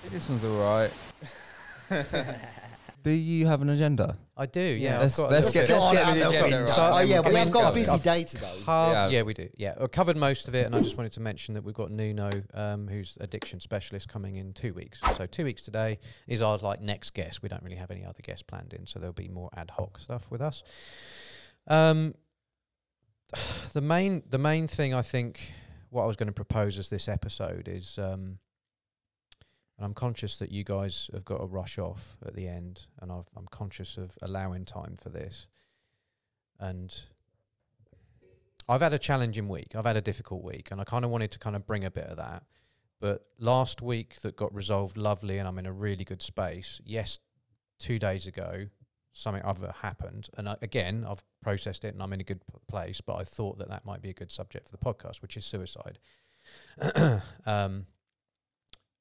This one's all right. Do you have an agenda? I do, yeah. Let's get with the agenda. We have got a busy day today. Yeah, we do. Yeah, I covered most of it, and I just wanted to mention that we've got Nuno, who's addiction specialist, coming in 2 weeks. So 2 weeks today is our next guest. We don't really have any other guests planned in, so there'll be more ad hoc stuff with us. The main thing I think, what I was going to propose as this episode is, and I'm conscious that you guys have got to rush off at the end, and I'm conscious of allowing time for this. And I've had a challenging week. I've had a difficult week, and I kind of wanted to kind of bring a bit of that. But last week that got resolved lovely, and I'm in a really good space. Yes, 2 days ago, something other happened, and again, I've processed it, and I'm in a good place. But I thought that might be a good subject for the podcast, which is suicide.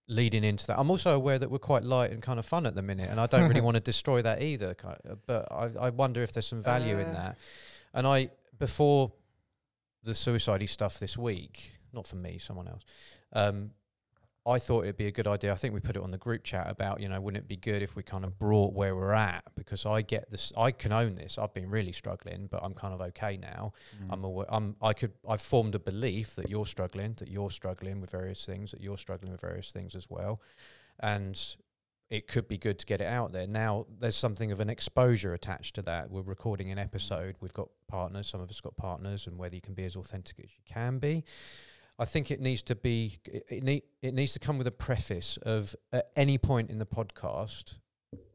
Leading into that, I'm also aware that we're quite light and kind of fun at the minute, and I don't really want to destroy that either. But I wonder if there's some value in that. And before the suicide-y stuff this week, not for me, someone else, I thought it'd be a good idea. I think we put it on the group chat about, wouldn't it be good if we kind of brought where we're at? Because I get this, I can own this. I've been really struggling, but I'm kind of okay now. I've formed a belief that you're struggling with various things, that you're struggling with various things as well. And it could be good to get it out there. Now, there's something of an exposure attached to that. We're recording an episode. We've got partners. Some of us got partners, and whether you can be as authentic as you can be. I think it needs to be. It needs to come with a preface of, at any point in the podcast,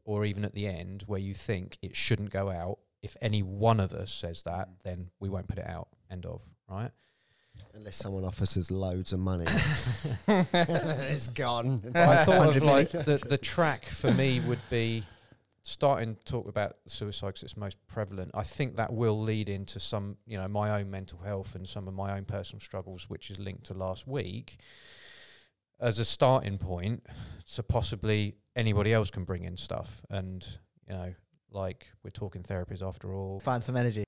or even at the end, where you think it shouldn't go out. If any one of us says that, then we won't put it out. End of. Right? Unless someone offers us loads of money, it's gone. I thought of the track for me would be starting to talk about suicide because it's most prevalent. I think that will lead into some, my own mental health and some of my own personal struggles, which is linked to last week, as a starting point. So possibly anybody else can bring in stuff, and we're talking therapies after all. Find some energy.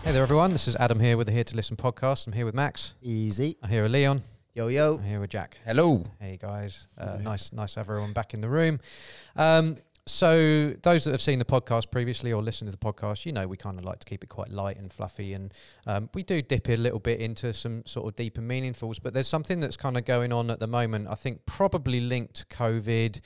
Hey there, everyone. This is Adam here with the Hear2Listen podcast. I'm here with Max. Easy. I'm here with Leon. Yo, yo. I'm here with Jack. Hello. Hey, guys. Nice to have everyone back in the room. So those that have seen the podcast previously or listened to the podcast, we kind of like to keep it quite light and fluffy. And we do dip a little bit into some sort of deeper meaningfuls. But there's something that's kind of going on at the moment, I think probably linked to COVID.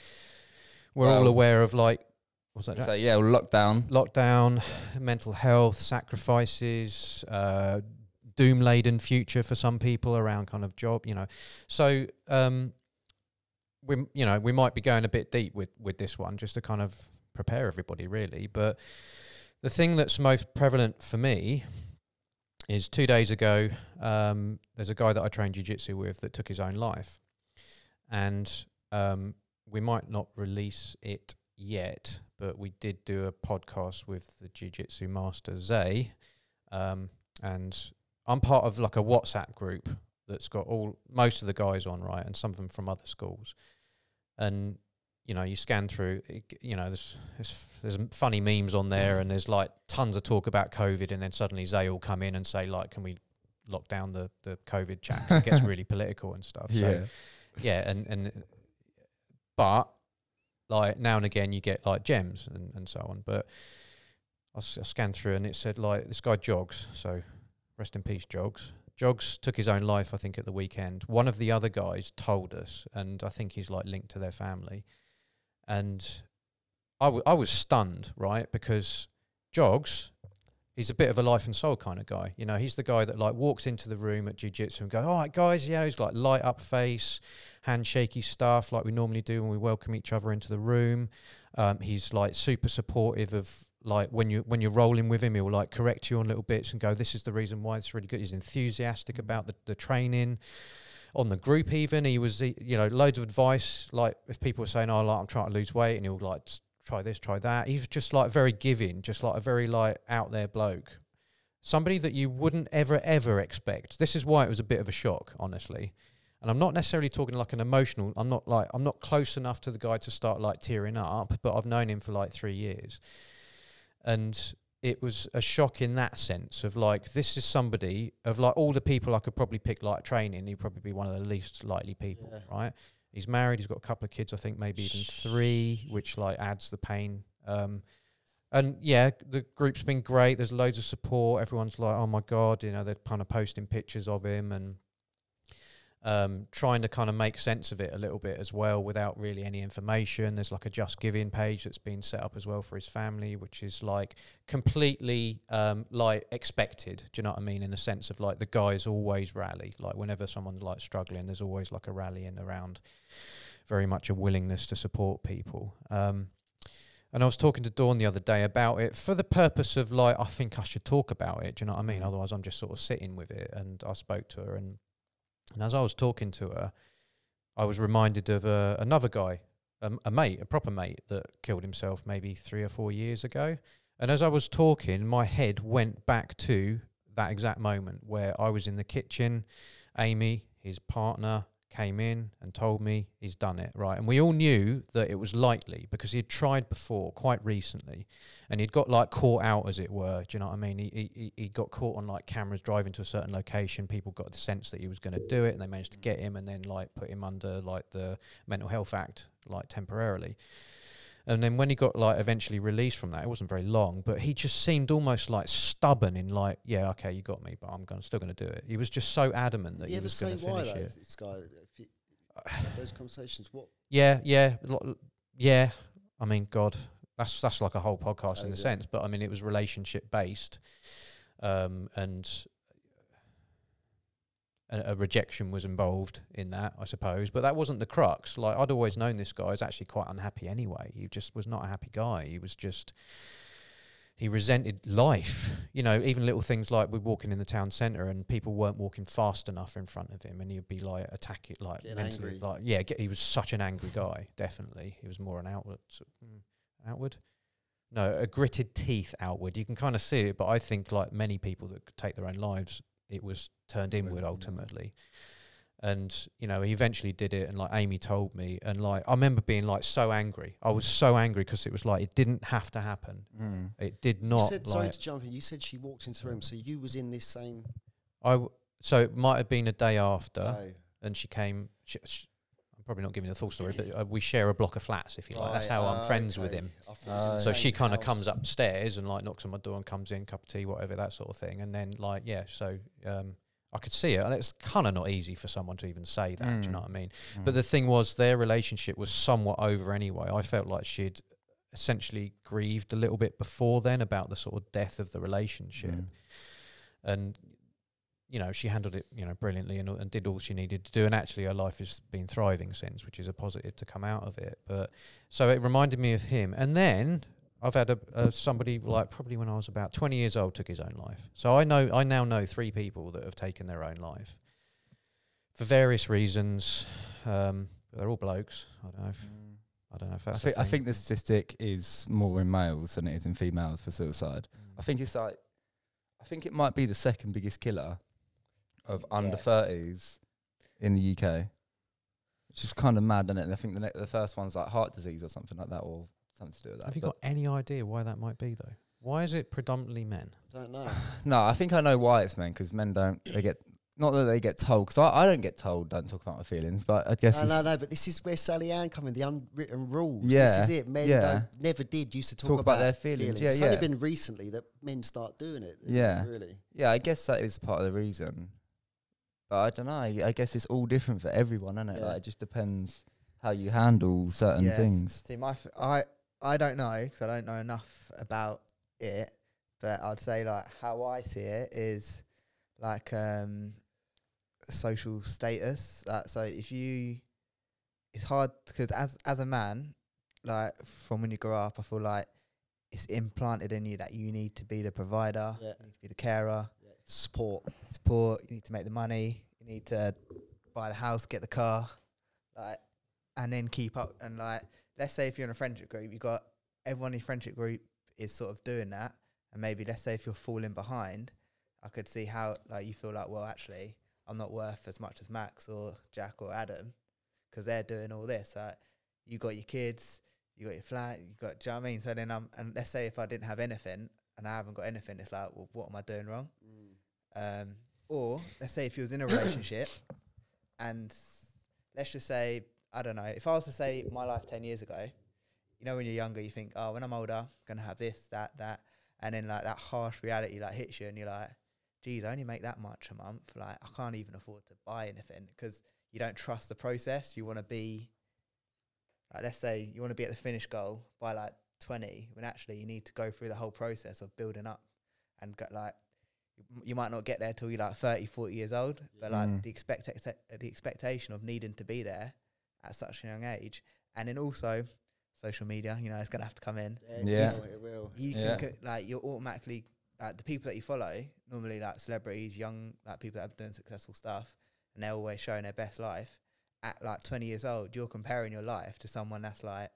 We're all aware of what's that, Jack? So, yeah, lockdown, mental health, sacrifices, doom-laden future for some people around kind of job, So we might be going a bit deep with this one just to kind of prepare everybody, really. But the thing that's most prevalent for me is 2 days ago, there's a guy that I trained jiu-jitsu with that took his own life. And we might not release it yet, but we did do a podcast with the jiu-jitsu master, Zay, and I'm part of a WhatsApp group that's got most of the guys on, right, and some of them from other schools. And you scan through, there's funny memes on there, and there's tons of talk about COVID, and then suddenly Zay will come in and say can we lock down the COVID chat? It gets really political and stuff. So, yeah, but now and again you get gems and so on. But I scanned through, and it said this guy Jogs, so rest in peace, Jogs. Jogs took his own life, I think, at the weekend. One of the other guys told us, and I think he's linked to their family. And I was stunned, right? Because Jogs, he's a bit of a life and soul kind of guy. He's the guy that walks into the room at jiu-jitsu and goes, all right, guys, he's light up face, handshaky stuff like we normally do when we welcome each other into the room. He's super supportive of, when you're rolling with him, he'll correct you on little bits and go, this is the reason why it's really good. He's enthusiastic about the training. On the group even, he was, loads of advice, if people were saying, I'm trying to lose weight, and he'll try this, try that. He's just very giving, just a very out there bloke. Somebody that you wouldn't ever expect. This is why it was a bit of a shock, honestly. And I'm not necessarily talking an emotional, I'm not close enough to the guy to start tearing up, but I've known him for 3 years. And it was a shock in that sense of like, this is somebody of like all the people I could probably pick like training, he'd probably be one of the least likely people, right? He's married, he's got a couple of kids, I think maybe even 3, which like adds the pain. And yeah, the group's been great. There's loads of support. Everyone's like, oh my God, you know, they're kind of posting pictures of him and trying to kind of make sense of it a little bit as well without really any information. There's like a Just Giving page that's been set up as well for his family, which is like completely like expected. Do you know what I mean? In the sense of like the guys always rally. Like whenever someone's like struggling, there's always like a rallying around, very much a willingness to support people. And I was talking to Dawn the other day about it for the purpose of like, I think I should talk about it. Do you know what I mean? Otherwise I'm just sort of sitting with it. And I spoke to her and as I was talking to her, I was reminded of another guy, a mate, a proper mate that killed himself maybe 3 or 4 years ago. And as I was talking, my head went back to that exact moment where I was in the kitchen. Amy, his partner, came in and told me he's done it, right? And we all knew that it was likely because he had tried before quite recently and he'd got like caught out, as it were. Do you know what I mean? He got caught on like cameras driving to a certain location. People got the sense that he was going to do it and they managed to get him and then like put him under like the Mental Health Act like temporarily. And then when he got like eventually released from that, it wasn't very long, but he just seemed almost like stubborn in like, yeah, okay, you got me, but I'm still going to do it. He was just so adamant that he was going to finish it. This guy, if you had those conversations, what? Yeah. I mean, God, that's like a whole podcast in a sense, but I mean, it was relationship based, and a rejection was involved in that, I suppose. But that wasn't the crux. Like, I'd always known this guy was actually quite unhappy anyway. He just was not a happy guy. He was just, he resented life. You know, even little things like we're walking in the town centre and people weren't walking fast enough in front of him and he'd be like, attack it, like, mentally. Angry. Like, yeah, he was such an angry guy, definitely. He was more an outward? No, a gritted teeth outward. You can kind of see it, but I think like many people that could take their own lives, it was turned inward ultimately. And, you know, he eventually did it and like Amy told me and like, I remember being like so angry. I was so angry because it was like, it didn't have to happen. It did not. You said, sorry to jump in, you said she walked into the room, so you was in this same... So it might have been a day after and she came, I'm probably not giving the full story, but we share a block of flats, if you like. That's how I'm friends with him. So she kind of comes upstairs and like knocks on my door and comes in, cup of tea, whatever, that sort of thing. And then like, yeah, so I could see it. And it's kind of not easy for someone to even say that, do you know what I mean? But the thing was, their relationship was somewhat over anyway. I felt like she'd essentially grieved a little bit before then about the sort of death of the relationship. And you know, she handled it, you know, brilliantly and did all she needed to do. And actually her life has been thriving since, which is a positive to come out of it. But so it reminded me of him. And then I've had somebody like probably when I was about 20 years old took his own life. So I now know 3 people that have taken their own life for various reasons. They're all blokes. I don't know if that's I think the statistic is more in males than it is in females for suicide. I think it's like, I think it might be the second biggest killer of under 30s in the UK, which is kind of mad, isn't it? And I think the first one's like heart disease or something like that, or something to do with that. Have you got any idea why that might be, though? Why is it predominantly men? I don't know. No, I think I know why it's men, because men don't, they get, not that they get told, because I don't get told don't talk about my feelings, but I guess No, but this is where Sally Ann come in, the unwritten rules. Yeah. This is it. Men never did used to talk about their feelings. Yeah, it's only been recently that men start doing it. Really. Yeah, I guess that is part of the reason. But I don't know. I guess it's all different for everyone, isn't it? Like, it just depends how you handle certain things. See, I don't know, because I don't know enough about it, but I'd say like how I see it is like social status. So if you, it's hard because as a man, like from when you grow up, I feel like it's implanted in you that you need to be the provider, you need to be the carer, support. You need to make the money, you need to buy the house, get the car, like, and then keep up. And like, let's say if you're in a friendship group, you got everyone in your friendship group is sort of doing that, and maybe let's say if you're falling behind, I could see how like you feel like, well, actually, I'm not worth as much as Max or Jack or Adam because they're doing all this. You got your kids, you got your flat, you got, do you know what I mean? So then and let's say if I didn't have anything and I haven't got anything, it's like, well, what am I doing wrong? Or let's say if you was in a relationship, and let's just say, I don't know, if I was to say my life 10 years ago, you know, when you're younger, you think, oh, when I'm older, I'm going to have this, that. And then like that harsh reality like hits you and you're like, geez, I only make that much a month. Like I can't even afford to buy anything because you don't trust the process. You want to be, like, let's say you want to be at the finish goal by like 20, when actually you need to go through the whole process of building up and get like, you might not get there till you're like 30, 40 years old, but like the expectation of needing to be there at such a young age. And then also social media, you know, it's going to have to come in. It will. You can, like, you're automatically, the people that you follow, normally like celebrities, young, like people that have done successful stuff, and they're always showing their best life. At like 20 years old, you're comparing your life to someone that's like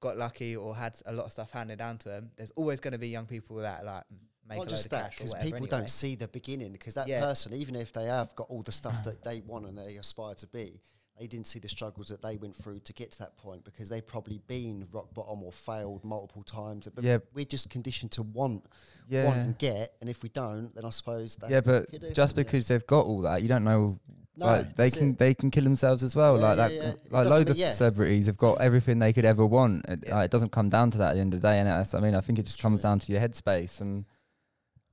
got lucky or had a lot of stuff handed down to them. There's always going to be young people that like make not a just load of that, cash because or whatever people anyway. don't see the beginning, because that person, even if they have got all the stuff that they want and they aspire to be, they didn't see the struggles that they went through to get to that point, because they've probably been rock bottom or failed multiple times. But we're just conditioned to want and get, and if we don't, then I suppose that but just because they've got all that, you don't know. Like they can kill themselves as well. Like loads of celebrities have got everything they could ever want. It doesn't come down to that at the end of the day. And I mean, I think it just comes down to your headspace and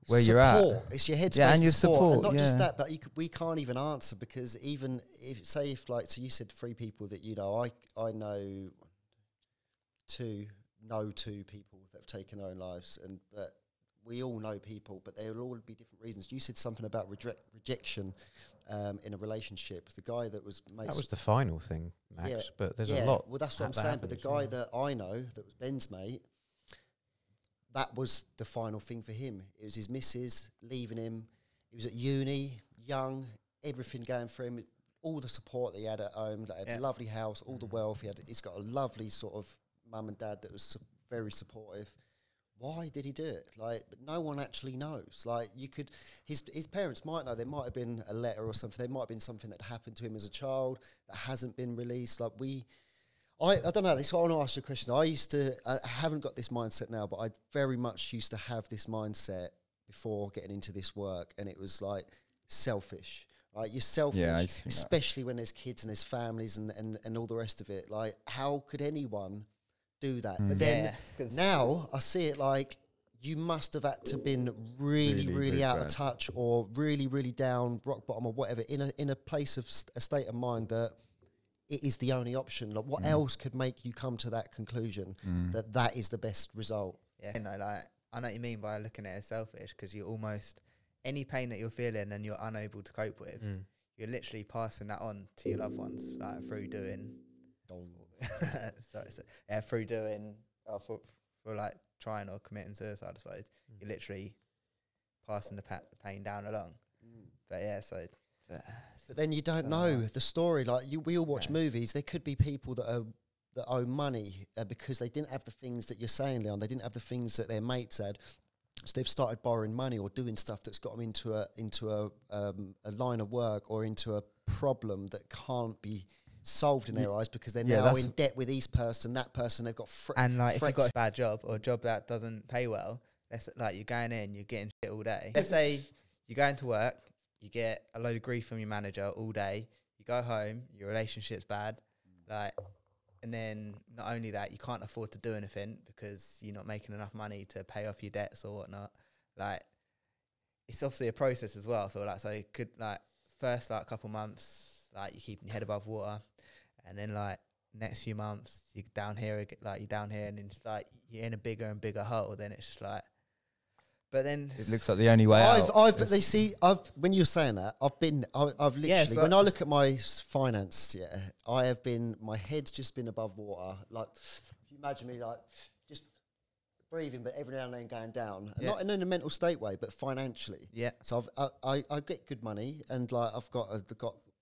where you're at. It's your headspace, and your support. And not just that, but we can't even answer, because even if like, so you said 3 people that you know, I know two people that have taken their own lives, but we all know people, but they'll all be different reasons. You said something about rejection in a relationship. The guy that was that was the final thing, Max. But there's a lot. Well, that's what I'm saying. But the guy that I know that was Ben's mate, that was the final thing for him. It was his missus leaving him. He was at uni, young, everything going for him, all the support that he had at home, like a lovely house, all the wealth. He's got a lovely sort of mum and dad that was very supportive. Why did he do it? Like, but no one actually knows. Like, you could, his parents might know. There might have been a letter or something. There might have been something that happened to him as a child that hasn't been released. Like, I don't know. That's why I want to ask you a question. I haven't got this mindset now, but I very much used to have this mindset before getting into this work, and it was like selfish. Right? You're selfish, especially when there's kids and there's families and all the rest of it. Like, how could anyone do that? But then now I see it like you must have had to been really out of touch, or really down, rock bottom, or whatever, in a place of a state of mind that it is the only option. Like, what else could make you come to that conclusion that is the best result? Yeah, you know, like, I know what you mean by looking at it as selfish, because you're almost, any pain that you're feeling and you're unable to cope with, you're literally passing that on to your loved ones, like through doing through doing for like trying or committing suicide, I suppose. You're literally passing the pain down along. But then you don't know the story. Like, we all watch movies. There could be people that owe money because they didn't have the things that you're saying, Leon. They didn't have the things that their mates had, so they've started borrowing money or doing stuff that's got them into a line of work or into a problem that can't be solved in their eyes, because they're now in debt with this person, that person. They've got and like, if you've got a bad job or a job that doesn't pay well, let's, like, you're going in, you're getting shit all day. Let's say you're going to work, you get a load of grief from your manager all day, you go home, your relationship's bad, like, and then not only that, you can't afford to do anything because you're not making enough money to pay off your debts or whatnot. Like, it's obviously a process as well, I feel like. So it could, like, first, like, couple months, like, you're keeping your head above water, and then, like, next few months you're down here, and then it's like you're in a bigger and bigger hole. Then it's just like, but then it looks like the only way out. When you're saying that, I've literally, when I look at my finance, I have been, my head's just been above water. Like, if you imagine me, like, just breathing, but every now and then going down, not in a mental state way, but financially. Yeah. So I get good money, and like, I've got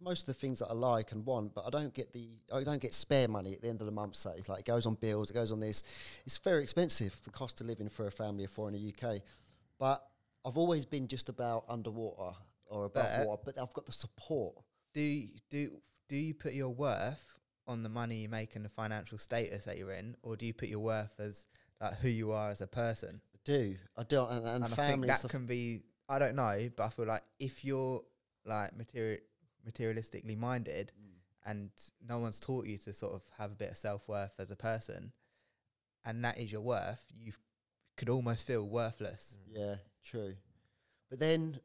most of the things that I like and want, but I don't get spare money at the end of the month, say. Like, it goes on bills, it goes on this. It's very expensive, the cost of living for a family of 4 in the UK. But I've always been just about underwater or above water, but I've got the support. Do you put your worth on the money you make and the financial status that you're in, or do you put your worth as, like, who you are as a person? do, and And I think family and that stuff. can be, I don't know, but I feel like if you're like materialistically minded and no one's taught you to sort of have a bit of self-worth as a person, and that is your worth, you could almost feel worthless. Yeah, true. But then,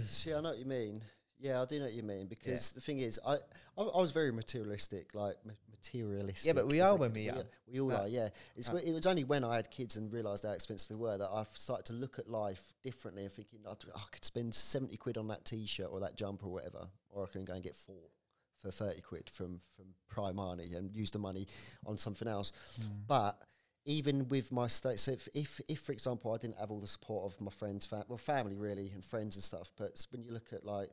see, I know what you mean. Yeah, I do know what you mean, because the thing is, I was very materialistic, like materialistic. Yeah, but we are when we are. We all are, yeah. It was only when I had kids and realised how expensive they were that I've started to look at life differently and thinking, I could spend 70 quid on that T-shirt or that jumper or whatever, or I can go and get 4 for 30 quid from Primani and use the money on something else. But even with my state, so if for example, I didn't have all the support of my friends, family really, and friends and stuff, but when you look at like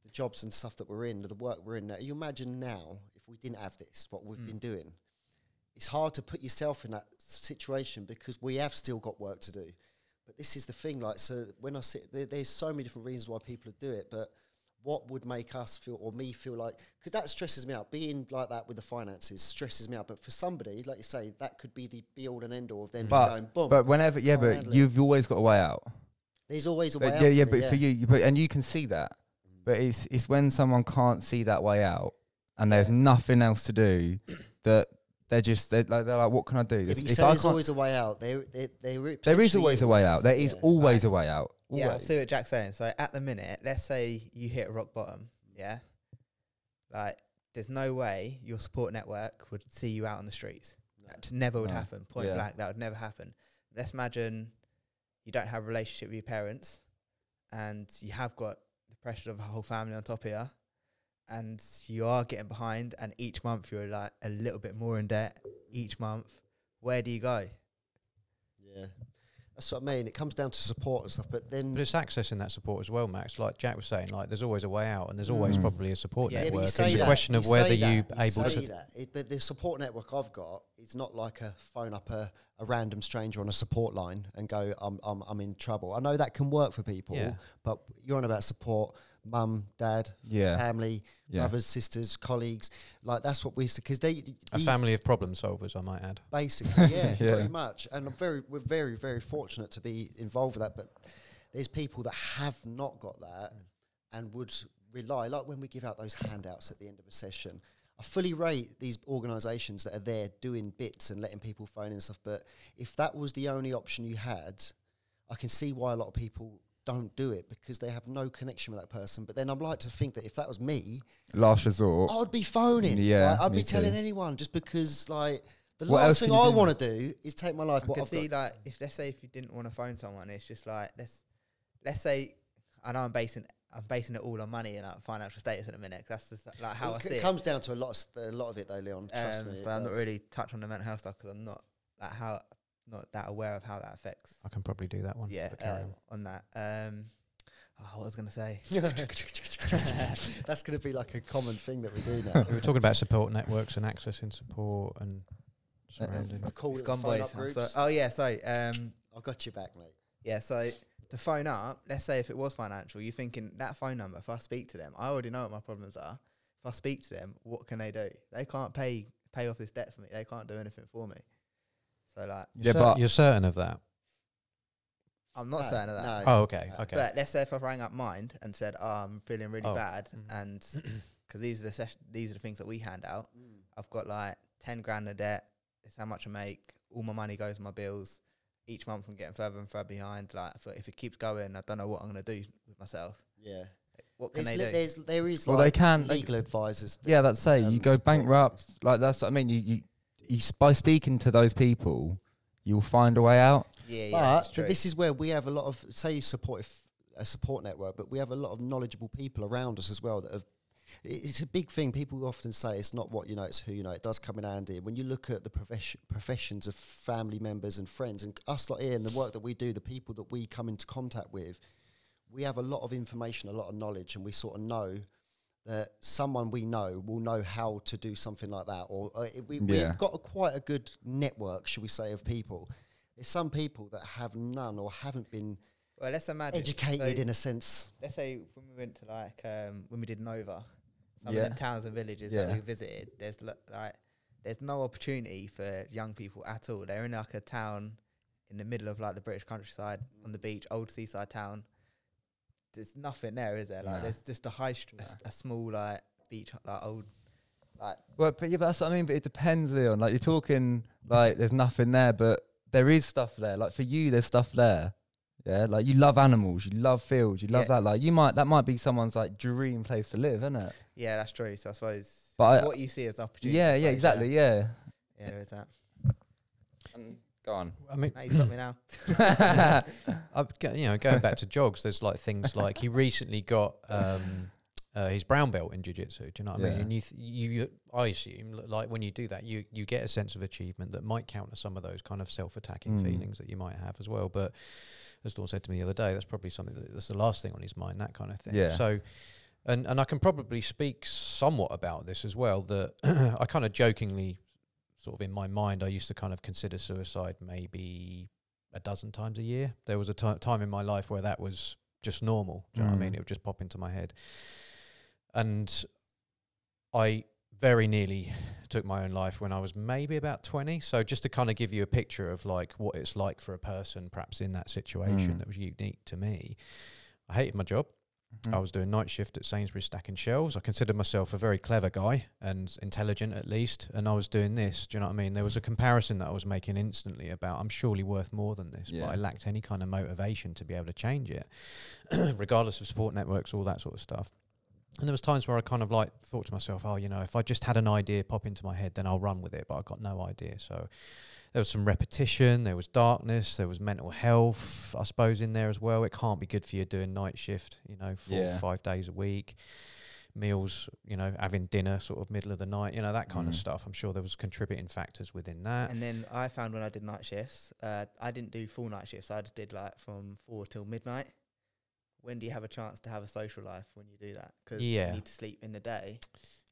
the jobs and stuff that we're in, the work we're in now, you imagine now, if we didn't have this, what we've been doing, it's hard to put yourself in that situation because we have still got work to do. But this is the thing, like, so when I sit, there's so many different reasons why people do it, but what would make us feel, or me feel like, because that stresses me out, being like that with the finances stresses me out, but for somebody, like you say, that could be the be-all and end-all of them just going, boom. But whenever, but you've always got a way out. There's always a way out. Yeah, but for you, and you can see that. But it's when someone can't see that way out and there's nothing else to do that they're like, what can I do? Yeah, but you say there's always a way out. There is always a way out. There is always a way out. Always. Yeah, I see what Jack's saying. So at the minute, let's say you hit a rock bottom, yeah? Like, there's no way your support network would see you out on the streets. That never would happen. Point blank, that would never happen. Let's imagine you don't have a relationship with your parents and you have got the pressure of a whole family on top of you, and you are getting behind, and each month you're like a little bit more in debt each month. Where do you go? Yeah, that's what I mean. It comes down to support and stuff, but it's accessing that support as well, Max. Like Jack was saying, like there's always a way out, and there's always probably a support network. It's a question of whether you able to. But the support network I've got is not like a phone up a random stranger on a support line and go, I'm in trouble. I know that can work for people, but you're on about support. Mum, dad, family, brothers, sisters, colleagues, like that's what we used to, because a family of problem solvers, I might add. Basically, pretty much. And we're very, very fortunate to be involved with that. But there's people that have not got that and would rely, like when we give out those handouts at the end of a session. I fully rate these organisations that are there doing bits and letting people phone in and stuff. But if that was the only option you had, I can see why a lot of people don't do it, because they have no connection with that person. But then I'd like to think that if that was me, last resort, I would be phoning. Yeah, like, I'd be telling anyone, just because like the last thing I want to do is take my life. I can see like if let's say if you didn't want to phone someone, it's just like let's say, I know I'm basing it all on money and like financial status at the minute. That's just like how I see it. It comes down to a lot of it though, Leon. Trust me. So I'm not really touch on the mental health stuff because I'm not that aware of how that affects. I can probably do that one. Yeah, on that. What was I going to say? That's going to be like a common thing that we do now. We were talking about support networks and accessing support and surrounding. It's gone, boys. Oh yeah, sorry. I got you back, mate. Yeah, so to phone up, let's say if it was financial, you're thinking that phone number, if I speak to them, I already know what my problems are. If I speak to them, what can they do? They can't pay off this debt for me. They can't do anything for me. So like, but you're certain of that? I'm not certain of that. No. Oh, okay. But let's say if I rang up Mind and said, I'm feeling really bad, and because these are the things that we hand out. I've got like 10 grand of debt. It's how much I make. All my money goes to my bills. Each month I'm getting further and further behind. Like if it keeps going, I don't know what I'm going to do with myself. Yeah. What can they do? There is well, like they can legal advisors. Yeah, that's say you go bankrupt. Like that's what I mean. You by speaking to those people, you'll find a way out. Yeah, but this is where we have a lot of, say, a support network, but we have a lot of knowledgeable people around us as well that have. It's a big thing. People often say it's not what you know, it's who you know. It does come in handy. When you look at the professions of family members and friends, and us lot here and the work that we do, the people that we come into contact with, we have a lot of information, a lot of knowledge, and we sort of know that someone we know will know how to do something like that. Or we've got quite a good network, should we say, of people. There's some people that have none or haven't been let's imagine educated in a sense. Let's say when we went to like when we did Nova, some of the towns and villages that we visited, there's like there's no opportunity for young people at all. They're in like a town in the middle of like the British countryside on the beach, old seaside town. There's nothing there, is there? Like there's just a small like beach, like old, like. Well, but yeah, but that's what I mean. But it depends, Leon. Like you're talking like there's nothing there, but there is stuff there. Like for you, there's stuff there. Yeah, like you love animals, you love fields, you love that. Like that might be someone's like dream place to live, isn't it? Yeah, that's true. So I suppose but it's what you see as opportunity. Yeah, exactly. Yeah, there is that. Go on. I mean, you stop me now. Going back to jogs, there's like things like he recently got his brown belt in jiu-jitsu. Do you know what I mean? And I assume like when you do that, you get a sense of achievement that might counter some of those kind of self-attacking feelings that you might have as well. But as Dawn said to me the other day, that's probably something that's the last thing on his mind, that kind of thing. Yeah. So, and I can probably speak somewhat about this as well, that I kind of jokingly, sort of in my mind, I used to kind of consider suicide maybe a dozen times a year. There was a time in my life where that was just normal. Do you know what I mean? It would just pop into my head. And I very nearly took my own life when I was maybe about 20. So just to kind of give you a picture of like what it's like for a person perhaps in that situation that was unique to me. I hated my job. I was doing night shift at Sainsbury's stacking shelves. I considered myself a very clever guy and intelligent at least. And I was doing this. Do you know what I mean? There was a comparison that I was making instantly about I'm surely worth more than this. But I lacked any kind of motivation to be able to change it, regardless of support networks, all that sort of stuff. And there was times where I kind of like thought to myself, oh, if I just had an idea pop into my head, then I'll run with it. But I got no idea. So there was some repetition, there was darkness, there was mental health, I suppose, in there as well. It can't be good for you doing night shift, 4 or 5 days a week, meals, having dinner sort of middle of the night, that kind of stuff. I'm sure there was contributing factors within that. And then I found when I did night shifts, I didn't do full night shifts. I just did like from 4 till midnight. When do you have a chance to have a social life when you do that? Because you need to sleep in the day.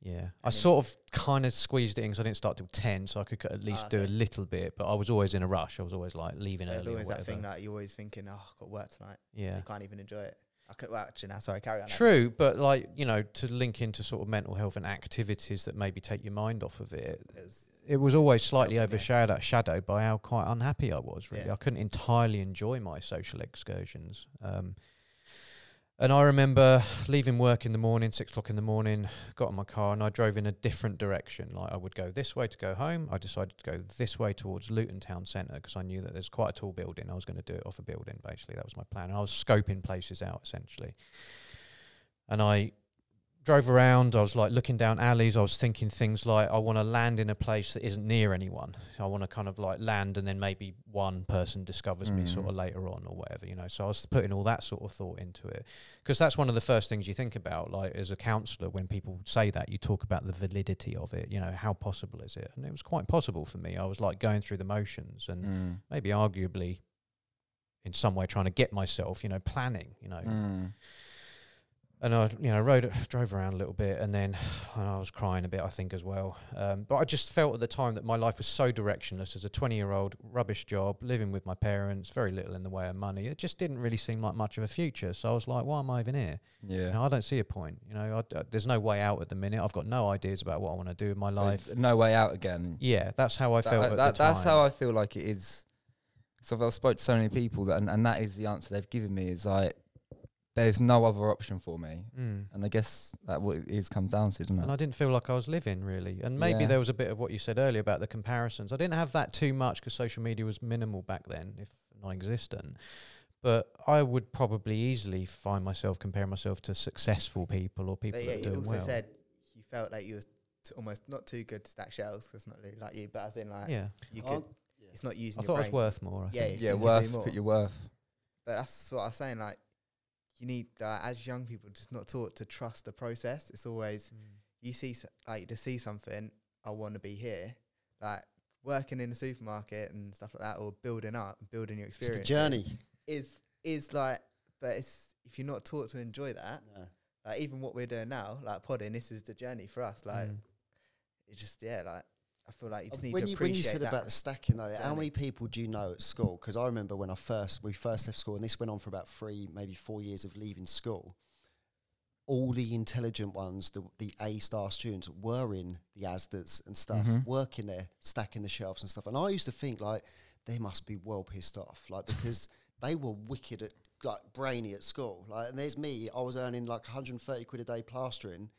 Yeah. I sort of kind of squeezed it in because I didn't start till 10, so I could at least do a little bit, but I was always in a rush. I was always like leaving early. There's always that thing that you're always thinking, oh, I've got work tonight. Yeah. You can't even enjoy it. I could, well, actually, now, sorry, carry on. True, but like, to link into sort of mental health and activities that maybe take your mind off of it, it was always slightly overshadowed by how quite unhappy I was, really. I couldn't entirely enjoy my social excursions. And I remember leaving work in the morning, 6 o'clock in the morning, got in my car and I drove in a different direction. Like I would go this way to go home. I decided to go this way towards Luton Town Centre because I knew that there's quite a tall building. I was going to do it off a building, basically. That was my plan. And I was scoping places out, essentially. And I drove around. I was like looking down alleys. I was thinking things like, I want to land in a place that isn't near anyone. I want to kind of like land and then maybe one person discovers me sort of later on or whatever, So I was putting all that sort of thought into it because that's one of the first things you think about, like as a counsellor, when people say that, you talk about the validity of it, how possible is it? And it was quite possible for me. I was like going through the motions and maybe arguably in some way trying to get myself, planning, And I, drove around a little bit, and then I was crying a bit, I think, as well. But I just felt at the time that my life was so directionless as a 20-year-old, rubbish job, living with my parents, very little in the way of money. It just didn't really seem like much of a future. So I was like, why am I even here? Yeah, I don't see a point. There's no way out at the minute. I've got no ideas about what I want to do in my life. No way out again. Yeah, that's how I felt at the time. That's how I feel like it is. So I've spoke to so many people that, and that is the answer they've given me is like, there's no other option for me. And I guess that what it is comes down to, doesn't it? And I didn't feel like I was living, really. And maybe there was a bit of what you said earlier about the comparisons. I didn't have that too much because social media was minimal back then, if non-existent. But I would probably easily find myself comparing myself to successful people or people that are doing well. You also said you felt like you were almost not too good to stack shells because it's not really like you, but as in like you could, it's not using your brain. I thought I was worth more. Put your worth. But that's what I was saying, like, you need, as young people, just not taught to trust the process. It's always, you see, like, to see something, I want to be here. Like, working in a supermarket and stuff like that, or building your experience. It's the journey. Is like, but it's, if you're not taught to enjoy that, like, even what we're doing now, like podding, this is the journey for us. Like, it's just, like, I feel like you just need to appreciate when you said that about the stacking, though, how many people do you know at school? Because I remember when we first left school, and this went on for about 3, maybe 4 years of leaving school. all the intelligent ones, the A-star students, were in the Asdas and stuff, working there, stacking the shelves and stuff. And I used to think, like, they must be well pissed off, like, because they were wicked at, like, brainy at school. Like, and there's me, I was earning like 130 quid a day plastering,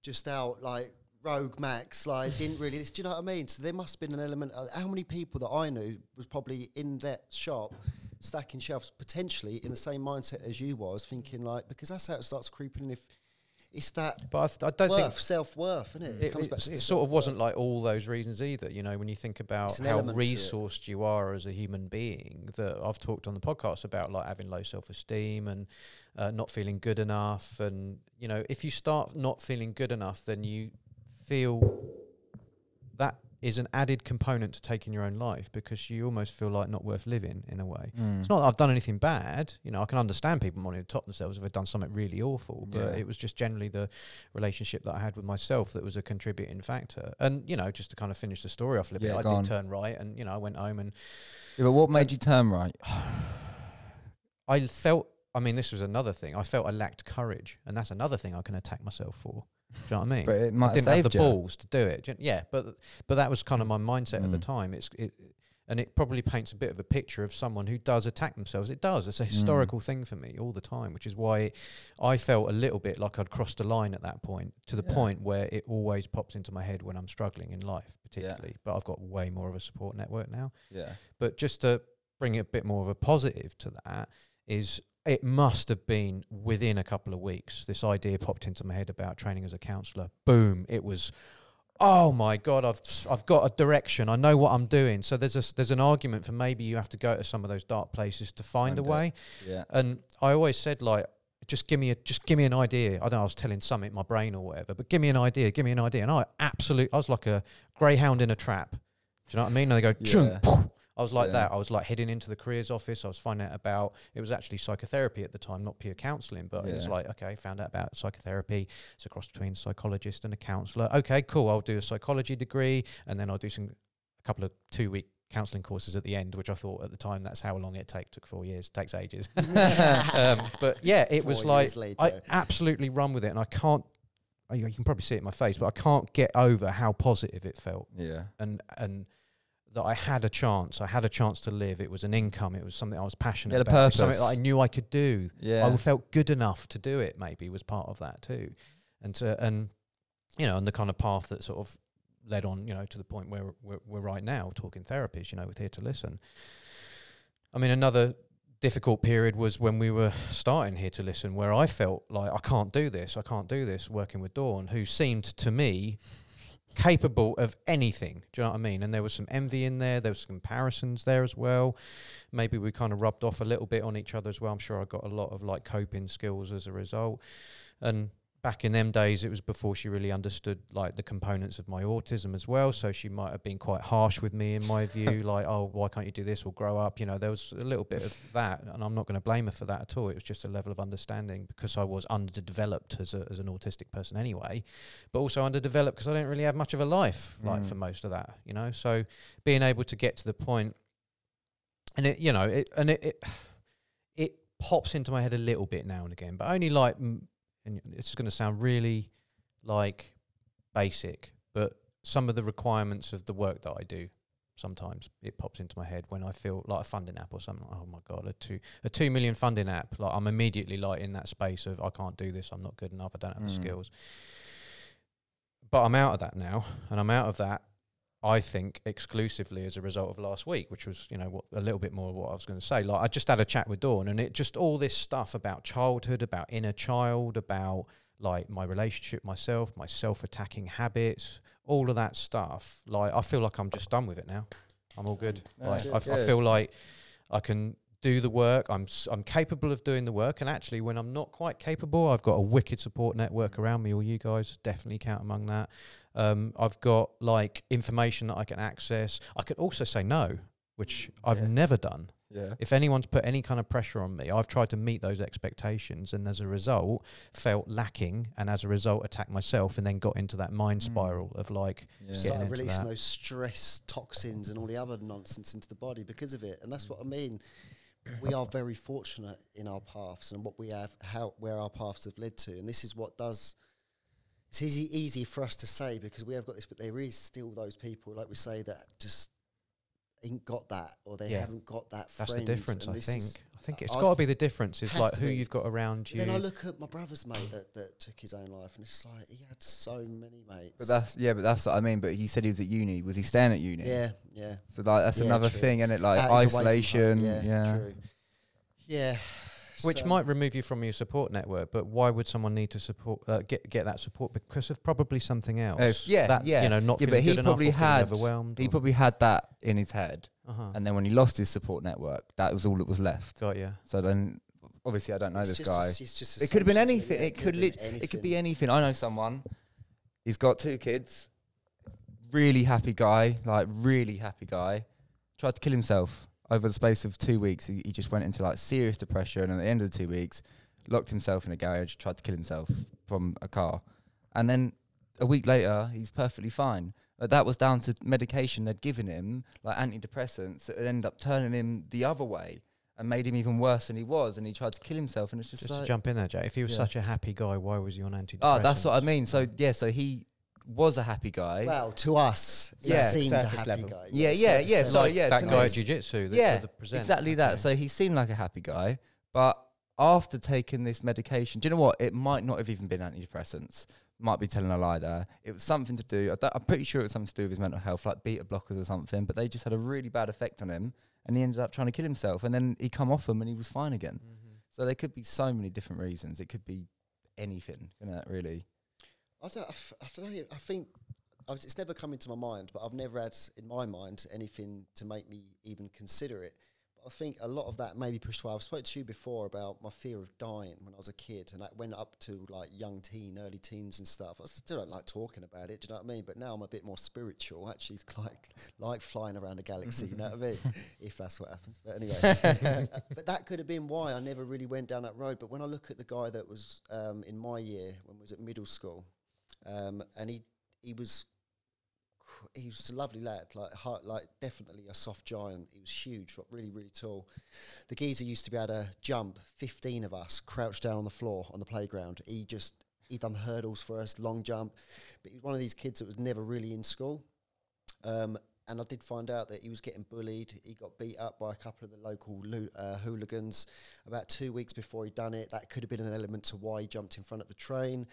just out, like, rogue max, like, didn't really, do you know what I mean? So there must have been an element of how many people that I knew was probably in that shop stacking shelves, potentially in the same mindset as you was, thinking, like, because that's how it starts creeping in. If it's that, but I don't think self-worth, isn't it? It sort of wasn't like all those reasons either. You know, when you think about how resourced you are as a human being, that I've talked on the podcast about, like, having low self-esteem and not feeling good enough. And, you know, if you start not feeling good enough, then you feel that is an added component to taking your own life, because you almost feel like not worth living in a way. It's not that I've done anything bad. You know, I can understand people wanting to top themselves if they've done something really awful, but it was just generally the relationship that I had with myself that was a contributing factor. And, you know, just to kind of finish the story off a little bit, I did turn right, and, you know, I went home and... Yeah, but what made you turn right? I felt, I mean, this was another thing. I felt I lacked courage, and that's another thing I can attack myself for. Do you know what I mean? But it might I didn't have the you. balls to do it. Yeah, but that was kind of my mindset at the time. And it probably paints a bit of a picture of someone who does attack themselves. It does. It's a historical thing for me all the time, which is why I felt a little bit like I'd crossed a line at that point, to the point where it always pops into my head when I'm struggling in life, particularly. But I've got way more of a support network now. Yeah. But just to bring a bit more of a positive to that is, it must have been within a couple of weeks, this idea popped into my head about training as a counsellor. Boom. It was, oh my God, I've got a direction. I know what I'm doing. So there's an argument for maybe you have to go to some of those dark places to find a way. Yeah. And I always said, like, just give me an idea. I don't know, I was telling Summit in my brain or whatever, but give me an idea. And I was like a greyhound in a trap. Do you know what I mean? And they go, I was like that. I was like heading into the careers office. I was finding out about, it was actually psychotherapy at the time, not peer counselling, but it was like, okay, found out about psychotherapy. It's a cross between a psychologist and a counsellor. Okay, cool. I'll do a psychology degree, and then I'll do a couple of 2-week counselling courses at the end, which I thought at the time that's how long it took 4 years. It takes ages. But yeah, it was like, I absolutely run with it, and I can't, you can probably see it in my face, but I can't get over how positive it felt. Yeah. And that I had a chance to live. It was an income. It was something I was passionate about. It was something that I knew I could do. Yeah. I felt good enough to do it, maybe, was part of that too. And you know, and the kind of path that sort of led on, you know, to the point where we're right now talking therapies, you know, with Hear2Listen. I mean, another difficult period was when we were starting Hear2Listen, where I felt like I can't do this, working with Dawn, who seemed to me capable of anything. Do you know what I mean? And there was some envy in there. There was some comparisons there as well. Maybe we kind of rubbed off a little bit on each other as well. I'm sure I got a lot of like coping skills as a result. And back in them days, it was before she really understood like the components of my autism as well. So she might have been quite harsh with me in my view, like, oh, why can't you do this or grow up? You know, there was a little bit of that, and I'm not going to blame her for that at all. It was just a level of understanding, because I was underdeveloped as an autistic person anyway, but also underdeveloped because I didn't really have much of a life, like for most of that, you know. So being able to get to the point, and it, you know, it pops into my head a little bit now and again, but only like, and this is going to sound really like basic, but some of the requirements of the work that I do, sometimes it pops into my head when I feel like a funding app or something. Like, oh my God, a 2 million funding app. Like, I'm immediately like in that space of, I can't do this. I'm not good enough. I don't have the skills. But I'm out of that now, and I'm out of that, I think, exclusively as a result of last week, which was, you know, a little bit more of what I was going to say. Like, I just had a chat with Dawn, and it just all this stuff about childhood, about inner child, about like my relationship, myself, my self-attacking habits, all of that stuff. Like, I feel like I'm just done with it now. I'm all good. Like, I feel like I can do the work. I'm capable of doing the work. And actually, when I'm not quite capable, I've got a wicked support network around me. All you guys definitely count among that. I've got like information that I can access. I could also say no, which I've never done. Yeah. If anyone's put any kind of pressure on me, I've tried to meet those expectations, and as a result felt lacking, and as a result attacked myself, and then got into that mind spiral of like started releasing those stress toxins and all the other nonsense into the body because of it. And that's what I mean. we are very fortunate in our paths and what we have, where our paths have led to. And this is what does, it's easy for us to say because we have got this, but there is still those people, like we say, that just ain't got that, or they haven't got that That's friend. the difference, and I think. I think it's I've- got to be the difference is has like to who be. you've got around you. Then I look at my brother's mate that took his own life, and it's like he had so many mates. But that's what I mean. But he said he was at uni. Was he staying at uni? yeah. So like that's Yeah, another true. thing, isn't it? Like That is away from isolation. home. Yeah. True. Yeah. Which So- might remove you from your support network, but why would someone need to support get that support? Because of probably something else. Yeah, that, yeah. you know, not Yeah, feeling but he good enough probably or feeling had- overwhelmed. He or- probably had that in his head, uh-huh. and then when he lost his support network, that was all that was left. Got you. So then, obviously, I don't know It's this just guy. it's just It could have been assumptions, anything. yeah, It could have it could be anything. I know someone. He's got 2 kids. Really happy guy. Like really happy guy. Tried to kill himself over the space of 2 weeks. He just went into like serious depression, and at the end of the 2 weeks, locked himself in a garage. Tried to kill himself from a car, and then a week later, he's perfectly fine. But that was down to medication they'd given him, like antidepressants, that would end up turning him the other way and made him even worse than he was. And he tried to kill himself, and it's just Just like, to jump in there, Jay. If he was Yeah. such a happy guy, why was he on antidepressants? oh, that's what I mean. So yeah, so he was a happy guy. Well, to us, Yeah, it seemed a surface happy level. guy. Yeah, surface level. sorry, like yeah, that to guy me. at jiu-jitsu. Yeah, the presenter. exactly that. Okay. So he seemed like a happy guy, but after taking this medication, do you know what? It might not have even been antidepressants. Might be telling a lie there. It was something to do. I'm pretty sure it was something to do with his mental health, like beta blockers or something. But they just had a really bad effect on him, and he ended up trying to kill himself. And then he come off them, and he was fine again. Mhm. So there could be so many different reasons. It could be anything, really. I don't know. I think it's never come into my mind, but I've never had in my mind anything to make me even consider it. But I think a lot of that may be pushed away. I've spoken to you before about my fear of dying when I was a kid, and that went up to like early teens and stuff. I still don't like talking about it. Do you know what I mean? But now I'm a bit more spiritual. Actually, like flying around the galaxy. You know what I mean? If that's what happens. But anyway, but that could have been why I never really went down that road. But when I look at the guy that was in my year when I was at middle school, and he was a lovely lad, like definitely a soft giant. He was huge, really, really tall. The geezer used to be able to jump 15 of us, crouched down on the floor on the playground. He done hurdles for us, long jump. But he was one of these kids that was never really in school. And I did find out that he was getting bullied. He got beat up by a couple of the local hooligans about 2 weeks before he'd done it. That could have been an element to why he jumped in front of the train.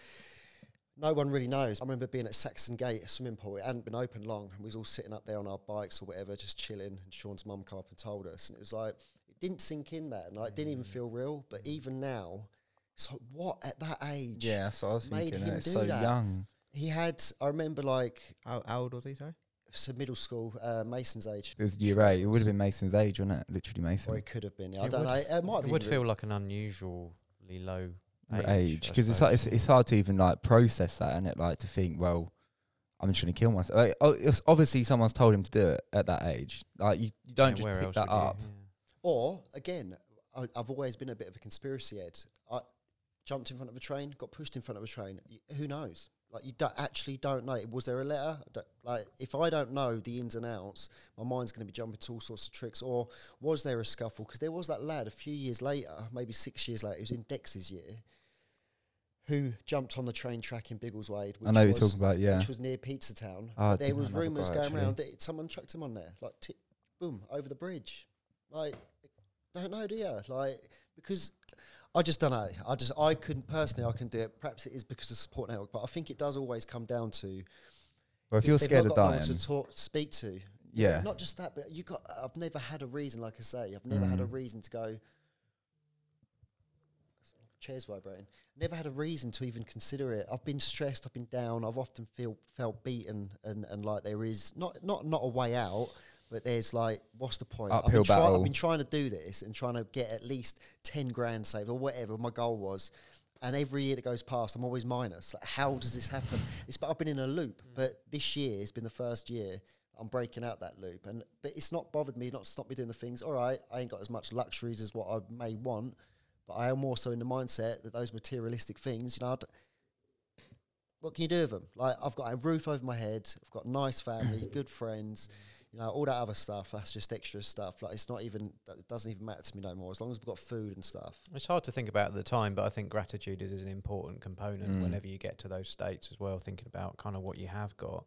No one really knows. I remember being at Saxon Gate, a swimming pool. It hadn't been open long, and we was all sitting up there on our bikes or whatever, just chilling. And Sean's mum came up and told us, and it was like it didn't sink in, man. Like it didn't even feel real. But even now, it's like what at that age? Yeah, so I was made thinking him it's do so that? young. He had. I remember like How old was he, sorry? so middle school, Mason's age. It was year 8. It would have been Mason's age, wouldn't it? Literally Mason. Or it could have been. I It don't know. would It might have It been would real. feel like an unusually low age, I because suppose. it's hard to even like process that, and it like to think, well, I'm just going to kill myself. Like, it's obviously someone's told him to do it at that age. Like you don't just where pick else that would you? up. Yeah. Or again, I've always been a bit of a conspiracy head. I jumped in front of a train, got pushed in front of a train. Who knows? Like you don't know. Was there a letter? Like if I don't know the ins and outs, my mind's going to be jumping to all sorts of tricks. Or was there a scuffle? Because there was that lad a few years later, maybe 6 years later, he was in Dex's year, who jumped on the train track in Biggleswade. I know what you're talking about, yeah. Which was near Pizza Town. Oh, I There didn't was know that rumours guy, going actually. around that someone chucked him on there, like boom, over the bridge. Like, don't know, do you? Like, because I just don't know. I couldn't do it. Perhaps it is because of support network, but I think it does always come down to Well, if you're they've scared not of got no dying, one to speak to. Yeah. Not just that, but I've never had a reason, like I say, I've never had a Mm. reason to go. Chairs vibrating. Never had a reason to even consider it. I've been stressed. I've been down. I've often felt beaten, and like there is not a way out. But there's like, what's the point? Uphill battle. I've been trying to do this and trying to get at least 10 grand saved or whatever my goal was. And every year that goes past, I'm always minus. Like, how does this happen? I've been in a loop. But this year has been the first year I'm breaking out that loop. But it's not bothered me, not stopped me doing the things. All right, I ain't got as much luxuries as what I may want. But I am also in the mindset that those materialistic things, what can you do with them? Like, I've got a roof over my head. I've got a nice family, good friends. You know, all that other stuff, that's just extra stuff. Like, it's not even, that doesn't even matter to me no more, as long as we've got food and stuff. It's hard to think about at the time, but I think gratitude is an important component whenever you get to those states as well, thinking about kind of what you have got.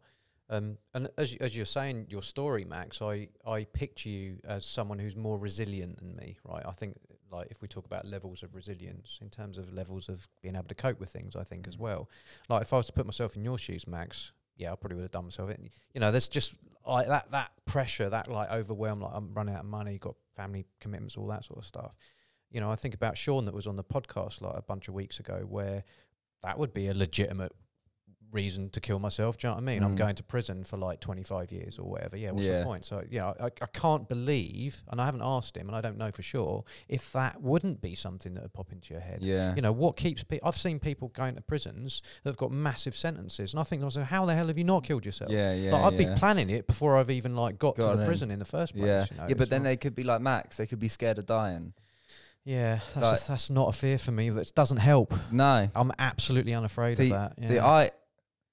And as you're saying your story, Max, I picture you as someone who's more resilient than me, right? I think, like, if we talk about levels of resilience in terms of levels of being able to cope with things, I think as well. Like, if I was to put myself in your shoes, Max, yeah, I probably would have done myself in. You know, there's just like that pressure, that like overwhelm, like I'm running out of money, got family commitments, all that sort of stuff. You know, I think about Sean that was on the podcast like a bunch of weeks ago, where that would be a legitimate reason to kill myself. Do you know what I mean? I'm going to prison for like 25 years or whatever. Yeah, what's the point? So, yeah, I can't believe, and I haven't asked him, and I don't know for sure, if that wouldn't be something that would pop into your head. Yeah. You know, what keeps people... I've seen people going to prisons that have got massive sentences, and I think to myself, how the hell have you not killed yourself? Yeah, yeah, like, I'd be planning it before I've even like got to the in. prison in the first place. Yeah, you know, yeah, but then they could be like Max. They could be scared of dying. Yeah, Like, that's not a fear for me. That doesn't help. No. I'm absolutely unafraid of that. Yeah. See,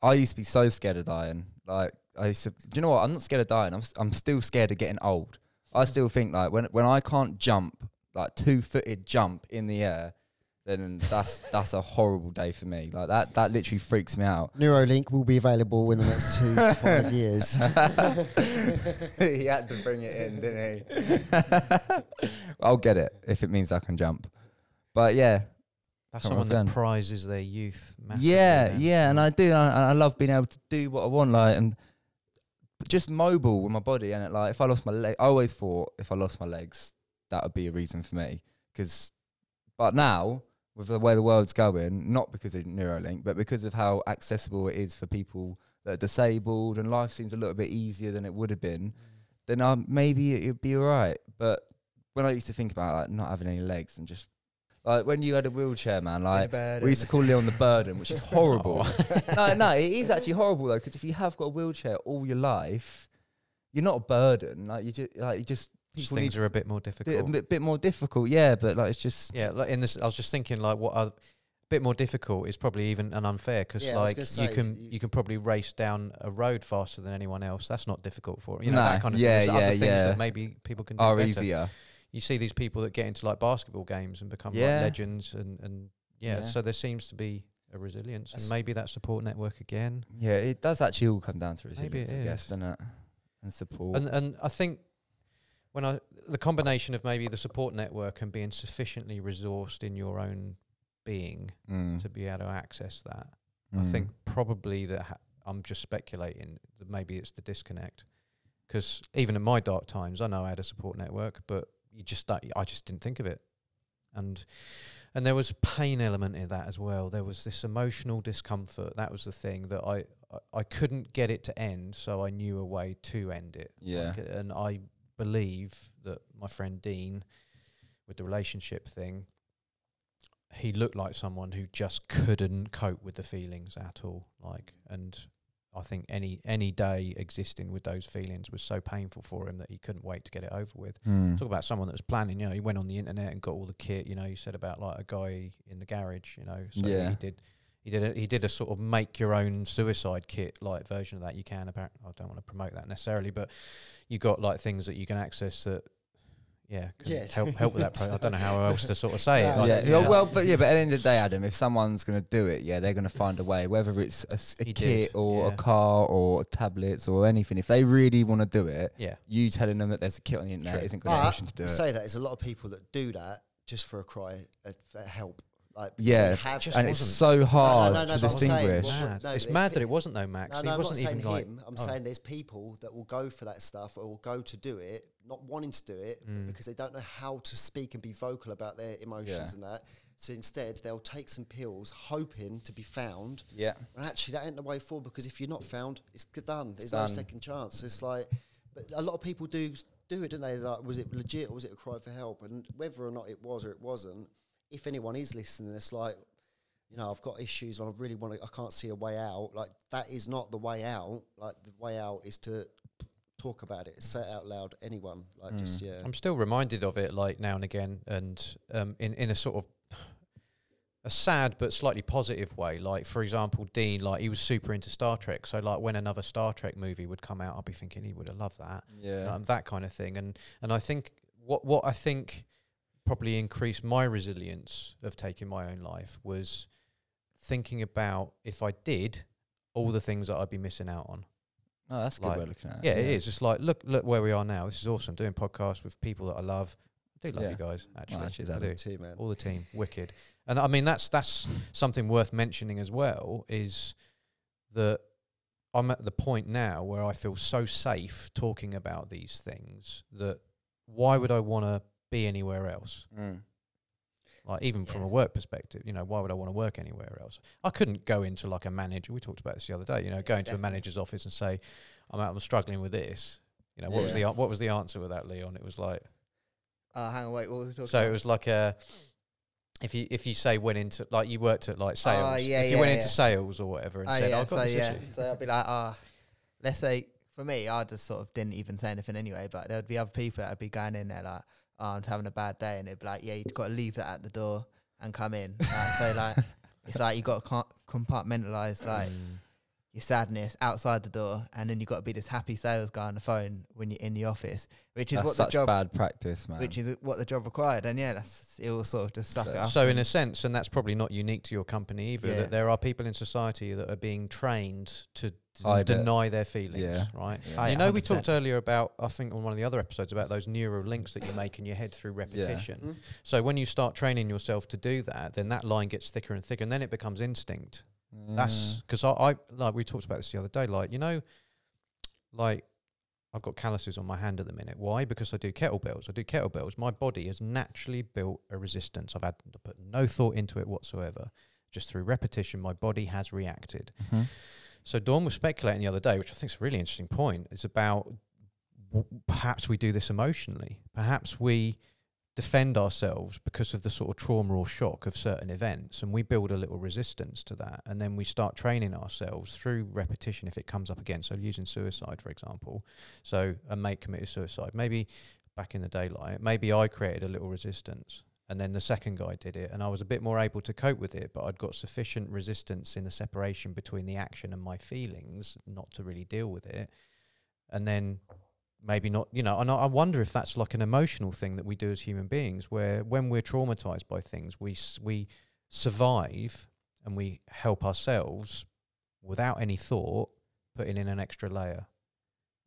I used to be so scared of dying. Like, I used to, do you know what? I'm not scared of dying. I'm still scared of getting old. I still think like when I can't jump, like 2-footed jump in the air, then that's a horrible day for me. Like that literally freaks me out. Neuralink will be available in the next 2 to 5 years. He had to bring it in, didn't he? I'll get it if it means I can jump. But yeah. That's someone that prizes their youth massively. Yeah, and I do. I love being able to do what I want, like, and just mobile with my body. And like, if I lost my leg, I always thought if I lost my legs, that would be a reason for me. But now, with the way the world's going, not because of Neuralink, but because of how accessible it is for people that are disabled, and life seems a little bit easier than it would have been, then maybe it'd be all right. But when I used to think about like not having any legs and just like when you had a wheelchair, man, like we used to call Leon the burden, which is horrible. No, it is actually horrible though, because if you have got a wheelchair all your life, you're not a burden. Like you just things are a bit more difficult. A bit more difficult, yeah. But like it's just like in this, I was just thinking like a bit more difficult is probably even an unfair, because like you can probably race down a road faster than anyone else. That's not difficult for you know that kind of thing. There's other things that maybe people can do better. Easier. You see these people that get into like basketball games and become like legends and so there seems to be a resilience, and maybe that support network again. Yeah, it does actually all come down to resilience, I guess, doesn't it? And support. And I think the combination of maybe the support network and being sufficiently resourced in your own being to be able to access that. I think probably that I'm just speculating that maybe it's the disconnect, because even in my dark times, I know I had a support network, but I just didn't think of it, and there was a pain element in that as well. There was this emotional discomfort. That was the thing that I couldn't get it to end, so I knew a way to end it. Yeah, and I believe that my friend Dean, with the relationship thing, he looked like someone who just couldn't cope with the feelings at all. Like, and I think any day existing with those feelings was so painful for him that he couldn't wait to get it over with. Talk about someone that was planning, you know, he went on the internet and got all the kit, you know, you said about like a guy in the garage, you know, so he did a sort of make your own suicide kit like version of that. You can, apparently, I don't want to promote that necessarily, but you got like things that you can access that help with that. I don't know how else to sort of say it. Like, but at the end of the day, Adam, if someone's going to do it, they're going to find a way, whether it's a kit or a car or tablets or anything. If they really want to do it, you telling them that there's a kit on the internet isn't going to push them to do it. Say that there's a lot of people that do that just for a cry for help. Like, and it's so hard to distinguish. It's mad that it wasn't though, Max. No, I'm not saying him. I'm saying there's people that will go for that stuff or will go to do it, not wanting to do it, because they don't know how to speak and be vocal about their emotions and that. So instead, they'll take some pills, hoping to be found. Yeah. And actually, that ain't the way forward, because if you're not found, it's done. There's no second chance. It's like, but a lot of people do it, don't they? Like, was it legit or was it a cry for help? And whether or not it was or it wasn't, if anyone is listening, it's like, you know, I've got issues and I really want to, I can't see a way out. Like, that is not the way out. Like, the way out is to talk about it, say it out loud, anyone. Like, I'm still reminded of it, like, now and again, and in a sort of a sad but slightly positive way. Like, for example, Dean, like, he was super into Star Trek. So, like, when another Star Trek movie would come out, I'd be thinking he would have loved that. Yeah. That kind of thing. And I think what I think probably increased my resilience of taking my own life was thinking about, if I did, all the things that I'd be missing out on. Oh, that's a good way of looking at it. Yeah, it is. It's like, look where we are now. This is awesome. Doing podcasts with people that I love. I do love you guys, actually. Actually, I do. Too, man. All the team, wicked. And I mean, that's something worth mentioning as well, is that I'm at the point now where I feel so safe talking about these things that why would I want to be anywhere else? Like, even from a work perspective, you know, why would I want to work anywhere else? I couldn't go into like a manager. We talked about this the other day. You know, go into a manager's office and say, I'm struggling with this. You know, what was the answer with that, Leon? It was like, hang on, wait, what was we talking so about? it was like if you say went into, like, you worked at like sales, yeah, if you went into sales or whatever and said, I've got this issue. So I'd be like, let's say for me, I just sort of didn't even say anything anyway, but there'd be other people that'd be going in there like, I'm having a bad day, and it'd be like, yeah, you've got to leave that at the door and come in. So like, it's like you got to compartmentalize like your sadness outside the door, and then you got to be this happy sales guy on the phone when you're in the office, which is That's what the such job bad practice, man. which is what the job required. And yeah, it will sort of just suck it up. So in a sense, and that's probably not unique to your company either, Yeah. that there are people in society that are being trained to Hide it. deny their feelings, right? Yeah. You know, we 100%. talked earlier about, I think on one of the other episodes, about those neural links that you make in your head through repetition. So when you start training yourself to do that, then that line gets thicker and thicker, and then it becomes instinct. That's because I like, we talked about this the other day, like, you know, like, I've got calluses on my hand at the minute. Why? Because I do kettlebells. My body has naturally built a resistance. I've had to put no thought into it whatsoever. Just through repetition, my body has reacted. So Dawn was speculating the other day, which I think is a really interesting point. It's about perhaps we do this emotionally. Perhaps we defend ourselves because of the sort of trauma or shock of certain events, and we build a little resistance to that, and then we start training ourselves through repetition if it comes up again. So using suicide, for example. So a mate committed suicide. Maybe back in the daylight, maybe I created a little resistance, and then the second guy did it, and I was a bit more able to cope with it, but I'd got sufficient resistance in the separation between the action and my feelings not to really deal with it. And then maybe not, you know, and I wonder if that's like an emotional thing that we do as human beings, where when we're traumatized by things, we survive and we help ourselves without any thought, putting in an extra layer.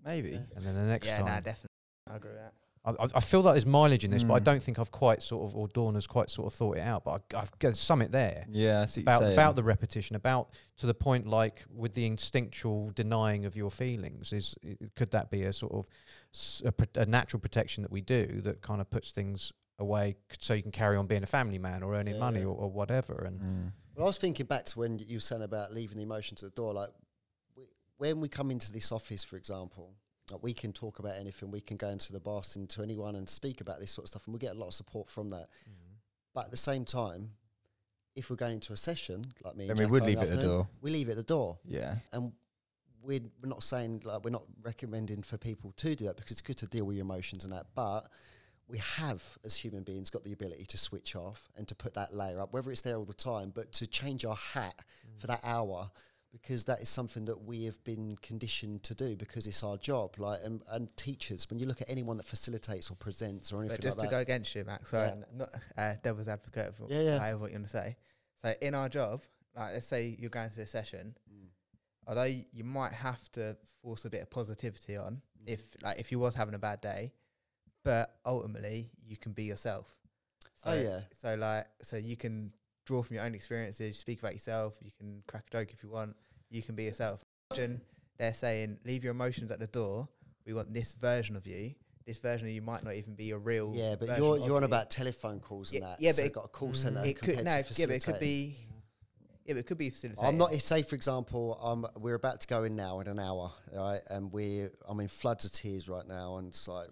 Maybe. And then the next time. Yeah, definitely. I agree with that. I feel like there's mileage in this, but I don't think I've quite sort of, or Dawn has quite sort of thought it out, but I've got something there. Yeah, I see what you're saying. About the repetition, about to the point like with the instinctual denying of your feelings, could that be a sort of a natural protection that we do that kind of puts things away so you can carry on being a family man or earning money or whatever? And Well, I was thinking back to when you were saying about leaving the emotions at the door. Like, when we come into this office, for example, like, we can talk about anything. We can go into the boss and to anyone and speak about this sort of stuff, and we get a lot of support from that. But at the same time, if we're going into a session, like me, then and we Jack would are leave it at the afternoon, door. We leave it at the door. Yeah. And we're not saying, like, we're not recommending for people to do that, because it's good to deal with your emotions and that. But we have, as human beings, got the ability to switch off and to put that layer up, whether it's there all the time, but to change our hat for that hour, because that is something that we have been conditioned to do because it's our job. Like, and teachers, when you look at anyone that facilitates or presents or anything But just like to that. go against you, Max, sorry, I'm not devil's advocate for Yeah. however what you want to say. So in our job, like, let's say you're going to a session, although you might have to force a bit of positivity on if you was having a bad day, but ultimately you can be yourself. So, so you can draw from your own experiences, speak about yourself, you can crack a joke if you want, you can be yourself. Imagine they're saying, leave your emotions at the door, we want this version of you. This version of you might not even be your real. Yeah, but version you're on you. about telephone calls and that. Yeah, so but you've got a call centre. It could but it could be. Yeah, but it could be facilitated. I'm not. Say for example, we're about to go in now in an hour, right? And I'm in floods of tears right now, and it's like,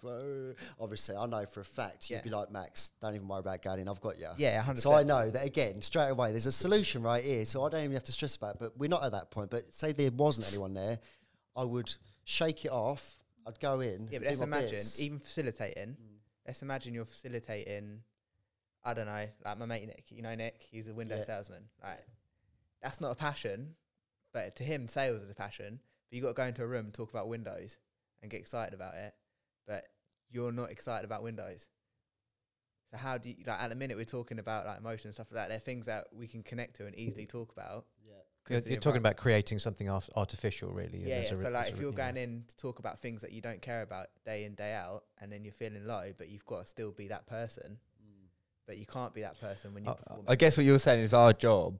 obviously, I know for a fact you'd be like, Max, don't even worry about going in. I've got you. Yeah, 100%. So I know that again, straight away, there's a solution right here. So I don't even have to stress about it. But we're not at that point. But say there wasn't anyone there, I would shake it off. I'd go in. Yeah, but let's imagine even facilitating. Let's imagine you're facilitating I don't know, like my mate Nick, you know Nick, he's a window salesman. Like, that's not a passion, but to him, sales is a passion. But you got to go into a room and talk about windows and get excited about it, but you're not excited about windows. So how do you, like, at the minute we're talking about like emotion and stuff like that, they're things that we can connect to and easily talk about. You're talking about creating something artificial, really. Yeah. So like, if you're going in to talk about things that you don't care about day in, day out, and then you're feeling low, but you've got to still be that person. But you can't be that person when you're performing. I guess what you're saying is our job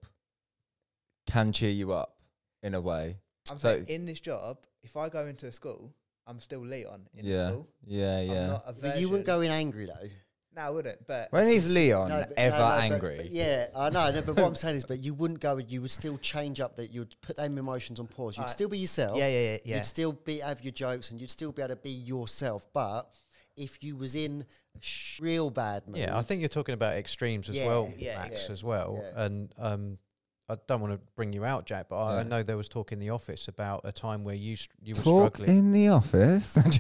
can cheer you up in a way. I'm saying in this job, if I go into a school, I'm still Leon in the school. Yeah. I'm not a version. But you wouldn't go in angry though. No, I wouldn't. But when is Leon angry? But yeah, I know. No, but what I'm saying is, but you wouldn't go. You would still change up. That you'd put them emotions on pause. You'd still be yourself. Yeah. You'd still have your jokes, and you'd still be able to be yourself. But if you was in a real bad mood, I think you're talking about extremes as well, Max, as well. Yeah. And I don't want to bring you out, Jack, but I know there was talk in the office about a time where you were struggling. In the office? Not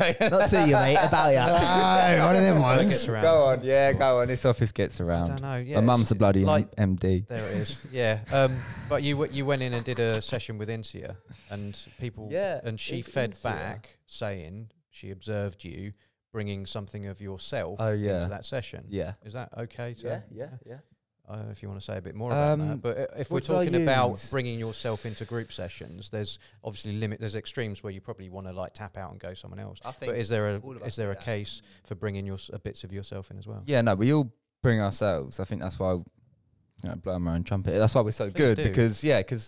to you, mate, about you. No, one of them ones. Gets around. Go on, go on. This office gets around. I don't know. Yeah, my mum's a bloody MD. There it is. Yeah. But you went in and did a session with Insia, and people, and she fed back saying she observed you bringing something of yourself into that session. Yeah. Is that okay? Yeah. If you want to say a bit more about that. But if we're talking about bringing yourself into group sessions, there's obviously there's extremes where you probably want to like tap out and go someone else. But is there a case for bringing bits of yourself in as well? Yeah, no, we all bring ourselves. I think that's why, blow my own trumpet. That's why we're so good because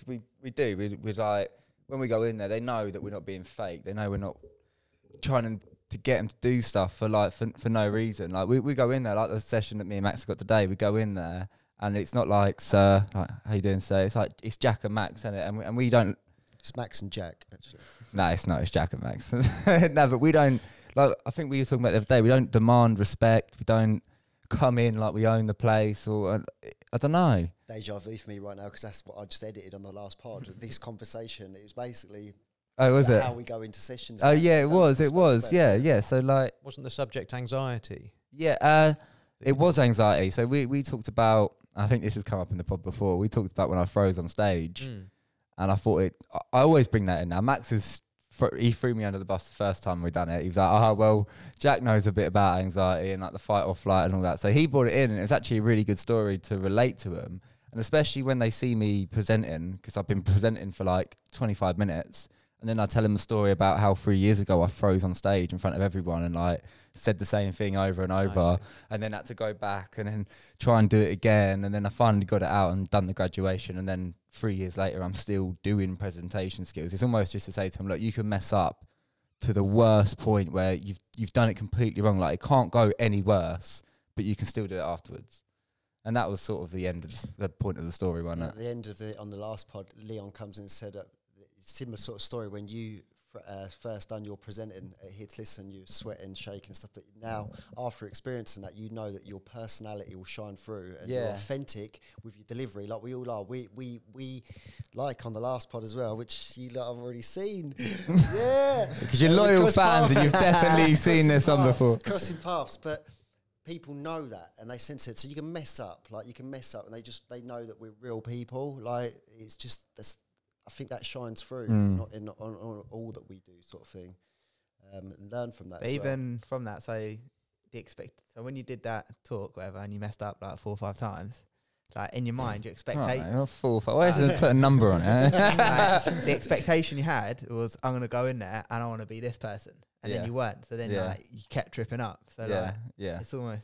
we do. We're like, when we go in there, they know that we're not being fake. They know we're not trying to get them to do stuff for no reason. Like we go in there, like the session that me and Max got today, we go in there and it's not like, sir, like, how you doing, sir? It's like, it's Jack and Max, isn't it? And we don't... It's Max and Jack, actually. No, it's not. It's Jack and Max. No, but we don't... Like, I think we were talking about the other day, we don't demand respect. We don't come in like we own the place or... I don't know. Deja vu for me right now, because that's what I just edited on the last pod. This conversation, it was basically... Oh, was it? How we go into sessions. Oh, yeah, it was. Yeah. So, like... Wasn't the subject anxiety? Yeah, it was anxiety. So we talked about... I think this has come up in the pod before. We talked about when I froze on stage, and I thought I always bring that in now. Max he threw me under the bus the first time we done it. He was like, "Oh well, Jack knows a bit about anxiety and like the fight or flight and all that." So he brought it in, and it's actually a really good story to relate to them, and especially when they see me presenting, because I've been presenting for like 25 minutes. And then I tell him a story about how 3 years ago I froze on stage in front of everyone and like said the same thing over and over, and then had to go back and then try and do it again. And then I finally got it out and done the graduation. And then 3 years later, I'm still doing presentation skills. It's almost just to say to him, look, you can mess up to the worst point where you've done it completely wrong. Like it can't go any worse, but you can still do it afterwards. And that was sort of the end of the point of the story, wasn't it? At the end of on the last pod, Leon comes in and said, similar sort of story when you first done your presenting at Hear2Listen, you were sweating, shaking stuff, but now after experiencing that, you know that your personality will shine through and you're authentic with your delivery, like we all are. We like on the last pod as well, which you lot have already seen. Because you're loyal fans and you've definitely seen this on before. Crossing paths, but people know that and they sense it. So you can mess up, and they know that we're real people. Like it's just this. I think that shines through, not on all that we do, sort of thing. And learn from that. But even from that, so when you did that talk, whatever, and you messed up like 4 or 5 times, like in your mind, your expectation. Not 4 or 5. Why did put a number on it? Like, the expectation you had was, I'm gonna go in there and I want to be this person, and then you weren't. So then like you kept tripping up. So it's almost.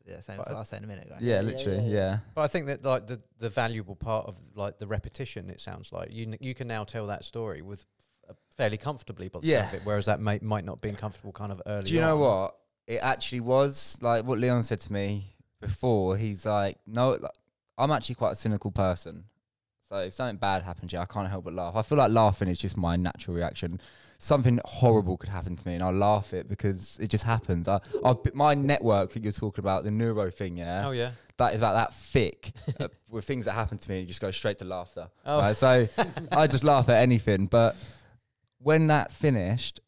Yeah, same as what I was saying a minute ago. Yeah, literally, yeah. But I think that like the valuable part of like the repetition, it sounds like you can now tell that story with fairly comfortably, by the sound of it, whereas that might not have been comfortable kind of early. Do you know what? It actually was like what Leon said to me before. He's like, no, like, I'm actually quite a cynical person. So if something bad happens, I can't help but laugh. I feel like laughing is just my natural reaction. Something horrible could happen to me and I'll laugh it because it just happens. My network that you're talking about, the neuro thing, Oh, yeah. That is about that thick with things that happen to me. You just go straight to laughter. Oh. Right? So I just laugh at anything. But when that finished,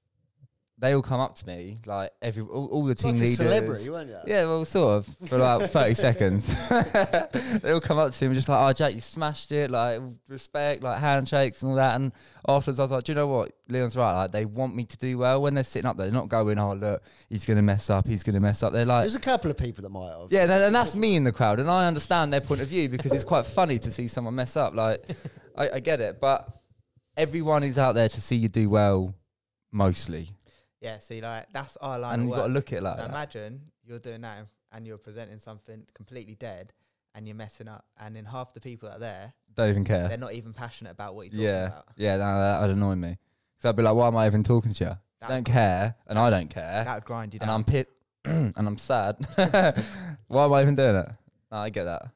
they all come up to me, like all the It's team like a leaders. celebrity, weren't you? Yeah, well, sort of for Like team a leaders. celebrity, weren't you? Yeah, well, sort of for about 30 seconds. They all come up to me and just like, "Oh, Jack, you smashed it!" Like respect, like handshakes and all that. And afterwards, I was like, "Do you know what? Leon's right. Like they want me to do well when they're sitting up there. They're not going, oh look, he's gonna mess up. He's gonna mess up." They're like, There's a couple of people that might have. yeah, and that's me in the crowd, and I understand their point of view because it's quite funny to see someone mess up. Like, I get it, but everyone is out there to see you do well, mostly, Yeah, see, like that's our line and of you've got to work. look at it like Now that. imagine you're doing that and you're presenting something completely dead and you're messing up, and then half the people that are there, Don't even care. they're not even passionate about what you're talking Yeah, about. yeah, that'd annoy me. So I'd be like, why am I even talking to you? That Don't would- care, and I don't care, That would grind you and down. I'm and I'm sad. Why am I even doing it? No, I get that.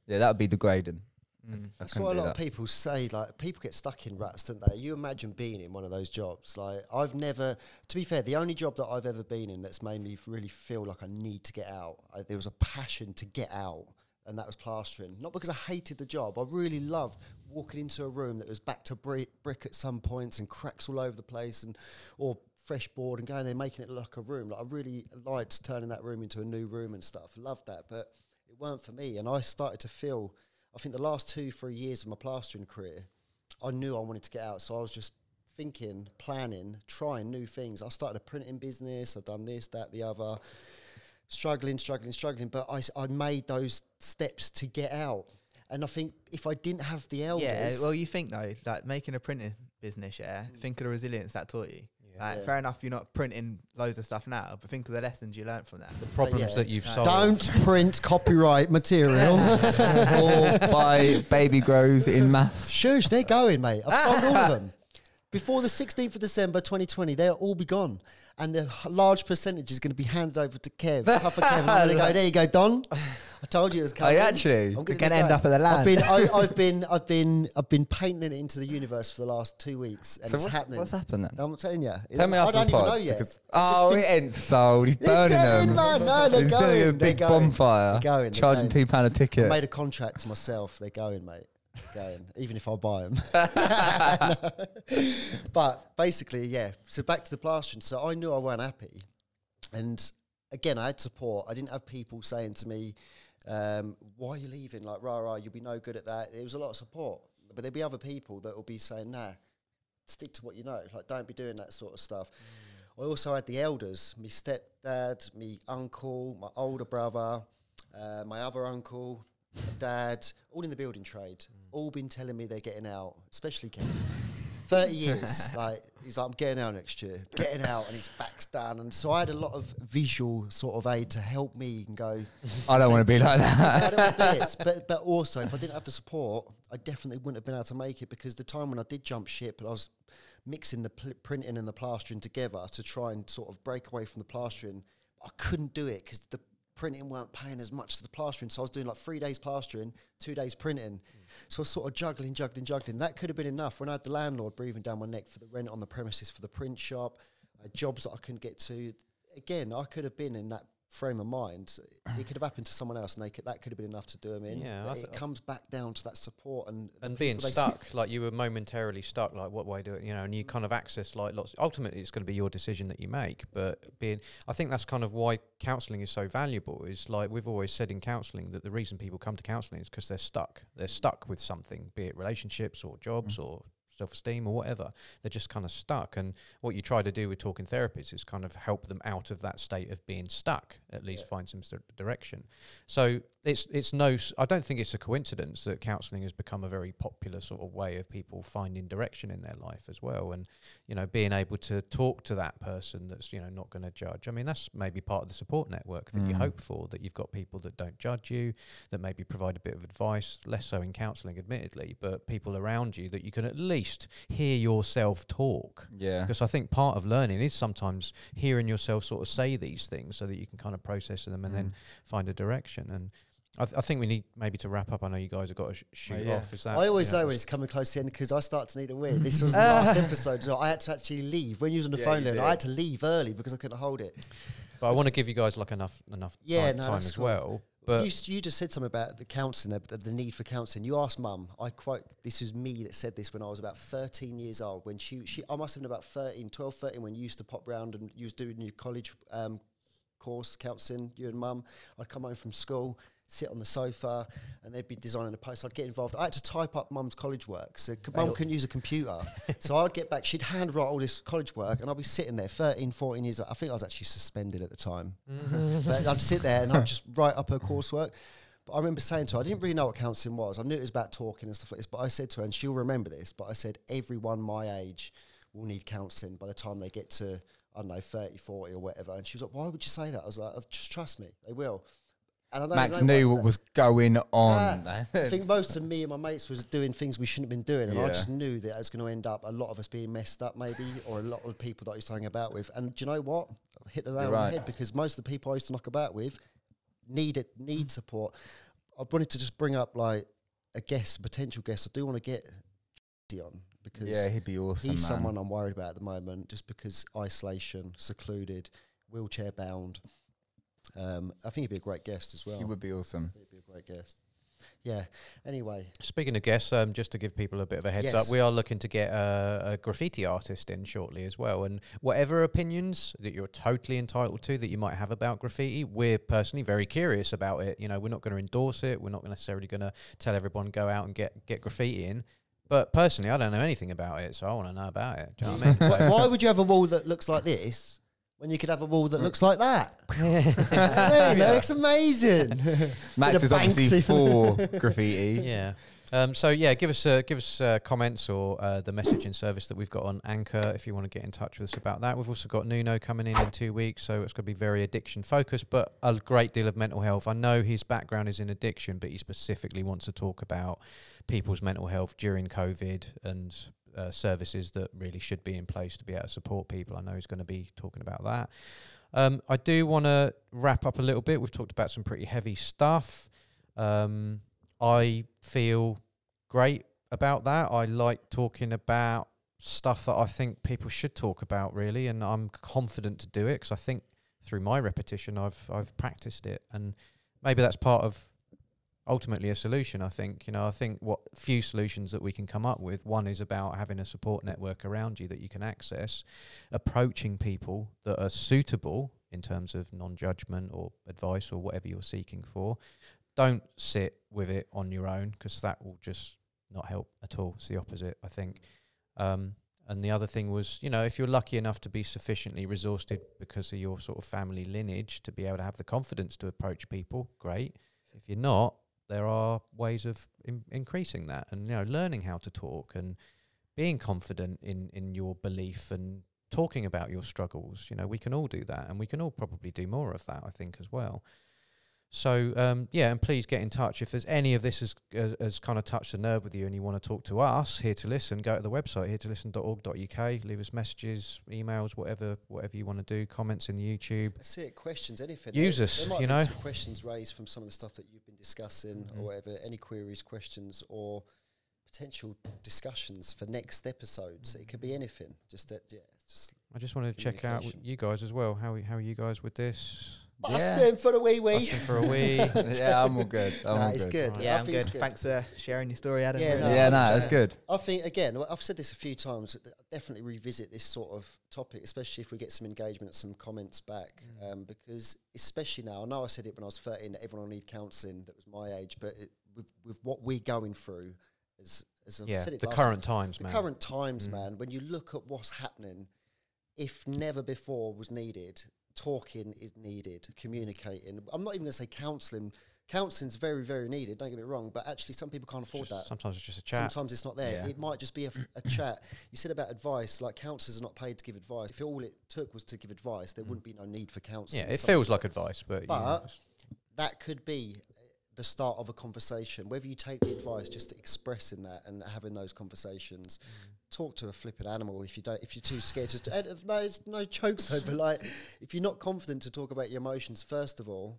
Yeah, that would be degrading. Mm. That's couldn't what a do lot of that. people say. Like, people get stuck in ruts, don't they? You imagine being in one of those jobs. Like, I've never, to be fair, the only job that I've ever been in that's made me really feel like I need to get out. There was a passion to get out, and that was plastering. Not because I hated the job. I really loved walking into a room that was back to brick at some points and cracks all over the place, and or fresh board, and going there making it look like a room. Like, I really liked turning that room into a new room and stuff. Loved that, but it weren't for me. And I started to feel, I think the last 2-3 years of my plastering career, I knew I wanted to get out. So I was just thinking, planning, trying new things. I started a printing business. I've done this, that, the other. Struggling. But I made those steps to get out. And I think if I didn't have the elders... Yeah, well, you think though, like making a printing business, think of the resilience that taught you. Like, fair enough, you're not printing loads of stuff now, but think of the lessons you learned from that. The problems that you've solved. Don't print copyright material. Or buy baby grows in mass. Shush, they're going, mate. I've sold all of them. Before the 16th of December 2020, they'll all be gone. And the large percentage is going to be handed over to Kev. Papa Kev, and I'm going to go, there you go, Don. I told you it was coming. Actually? I'm We're going to end up at the land. I've been painting it into the universe for the last 2 weeks, and So it's happening. what's happened then? I'm telling you. Tell me I after don't the even pod. know yet. Because, oh, it ain't sold. He's They're burning selling, them. man. No, they're He's going. doing a They're big going. bonfire. They're going. They're Charging going. £2 a I ticket. made a contract to myself. They're going, mate. Going, even if I buy them. But basically, yeah. So back to the plastering. So I knew I weren't happy, and again, I had support. I didn't have people saying to me, "Why are you leaving?" Like, rah, you'll be no good at that. There was a lot of support, but there'd be other people that will be saying, "Nah, stick to what you know. Like, don't be doing that sort of stuff." I also had the elders, me stepdad, me uncle, my older brother, my other uncle, my dad, all in the building trade, all been telling me they're getting out, especially Ken. 30 years, like, he's like, I'm getting out next year, getting out, and his back's done. And so I had a lot of visual sort of aid to help me and go, I don't want to be like that. I don't want bits, but also, if I didn't have the support, I definitely wouldn't have been able to make it, because the time when I did jump ship and I was mixing the printing and the plastering together to try and sort of break away from the plastering, I couldn't do it because the printing weren't paying as much as the plastering. So I was doing like 3 days plastering, 2 days printing. So I was sort of juggling. That could have been enough when I had the landlord breathing down my neck for the rent on the premises for the print shop, jobs that I couldn't get to. Again, I could have been in that frame of mind. It could have happened to someone else, and that could have been enough to do them in. Yeah, But it comes back down to that support and being people they stuck, like you were momentarily stuck, like what way do it, and you kind of access like lots. Ultimately, it's going to be your decision that you make. But I think that's kind of why counselling is so valuable. Is like we've always said in counselling that the reason people come to counselling is because they're stuck. They're stuck with something, be it relationships or jobs or self-esteem or whatever. They're just kind of stuck, and what you try to do with talking therapies is kind of help them out of that state of being stuck, at least find some direction. So I don't think it's a coincidence that counselling has become a very popular sort of way of people finding direction in their life as well, and being able to talk to that person that's not going to judge. I mean, that's maybe part of the support network that you hope for, that you've got people that don't judge you, that maybe provide a bit of advice, less so in counselling admittedly, but people around you that you can at least hear yourself talk. Yeah. Because I think part of learning is sometimes hearing yourself sort of say these things so that you can kind of process them and then find a direction. And I think we need maybe to wrap up. I know you guys have got to shoot off. Is that? I always know when it's coming close to the end because I start to need a wee. This was the last episode, so I had to actually leave. When you was on the phone then, I had to leave early because I couldn't hold it. But I want to give you guys like enough time as cool. well. But you just said something about the counselling, the need for counselling. You asked Mum, I quote, this was me that said this when I was about 13 years old, when I must have been about 12, 13, when you used to pop round and you was doing your college course, counselling, you and Mum. I'd come home from school, sit on the sofa, and they'd be designing a post. I'd get involved. I had to type up Mum's college work, so Mum couldn't use a computer. So I'd get back, she'd handwrite all this college work, and I'd be sitting there 13, 14 years old. I think I was actually suspended at the time. But I'd sit there and I'd just write up her coursework. But I remember saying to her, I didn't really know what counselling was. I knew it was about talking and stuff like this, but I said to her, and she'll remember this, but I said, everyone my age will need counselling by the time they get to, I don't know, 30, 40 or whatever. And she was like, why would you say that? I was like, just trust me, they will. And I don't Max know knew what was going on. I think most of me and my mates was doing things we shouldn't have been doing, and I Yeah. just knew that it was going to end up a lot of us being messed up, maybe, or a lot of people that I used to hang about with. And do you know what? I hit the nail on the head, because most of the people I used to knock about with need support. I wanted to just bring up like a potential guest. I do want to get on, because he'd be awesome. he's man. someone I'm worried about at the moment, just because isolation, secluded, wheelchair bound. I think he'd be a great guest as well. He would be awesome. He'd be a great guest. Yeah. Anyway, speaking of guests, just to give people a bit of a heads Yes. up, we are looking to get a graffiti artist in shortly as well. And whatever opinions that you're totally entitled to that you might have about graffiti, we're personally very curious about it. You know, we're not going to endorse it. We're not necessarily going to tell everyone go out and get graffiti in. But personally, I don't know anything about it, so I want to know about it. Do you know what I mean? why would you have a wall that looks like this when you could have a wall that looks like that? Hey, that looks amazing. Max Bit is of obviously Banksy. for graffiti. Yeah. So yeah, give us comments or the messaging service that we've got on Anchor if you want to get in touch with us about that. We've also got Nuno coming in 2 weeks, so it's going to be very addiction focused, but a great deal of mental health. I know his background is in addiction, but he specifically wants to talk about people's mental health during COVID and services that really should be in place to be able to support people. I know he's going to be talking about that. I do want to wrap up a little bit. We've talked about some pretty heavy stuff. I feel great about that. I like talking about stuff that I think people should talk about, really, and I'm confident to do it because I think through my repetition I've practiced it, and maybe that's part of ultimately a solution. I think what few solutions that we can come up with, one is about having a support network around you that you can access, approaching people that are suitable in terms of non-judgment or advice or whatever you're seeking for. Don't sit with it on your own, because that will just not help at all. It's the opposite, I think. And the other thing was, if you're lucky enough to be sufficiently resourced because of your sort of family lineage to be able to have the confidence to approach people, great. If you're not, there are ways of increasing that, and learning how to talk and being confident in your belief and talking about your struggles. We can all do that, and we can all probably do more of that, I think, as well. So, and please get in touch. If there's any of this has kind of touched a nerve with you and you want to talk to us, Here to Listen, go to the website, heretolisten.org.uk, leave us messages, emails, whatever you want to do, comments in the YouTube. That's it, questions, anything. Use us, there might be some questions raised from some of the stuff that you've been discussing or whatever, any queries, questions, or potential discussions for next episodes. It could be anything. I just wanted to check out you guys as well. How are you guys with this? Busting for a wee. Busting for a wee. Yeah, I'm all good. It's good. Right. Yeah, I I'm think good. it's good. Thanks for sharing your story, Adam. Yeah, Really. That's good. I think, again, I've said this a few times, definitely revisit this sort of topic, especially if we get some engagement, some comments back, because especially now, I know I said it when I was 13, that everyone will need counselling, that was my age, but with what we're going through, as I said it the last current time, times, man. The current times, man, when you look at what's happening, if never before was needed, talking is needed, communicating. I'm not even going to say counselling. Counselling's very, very needed, don't get me wrong, but actually some people can't afford that. Sometimes it's just a chat. Sometimes it's not there. Yeah. It might just be a chat. You said about advice, like counsellors are not paid to give advice. If all it took was to give advice, there wouldn't be no need for counselling. Yeah, it feels like advice, but that could be the start of a conversation. Whether you take the advice, just expressing that and having those conversations. Talk to a flipping animal if you're too scared to. No jokes though, but like if you're not confident to talk about your emotions, first of all,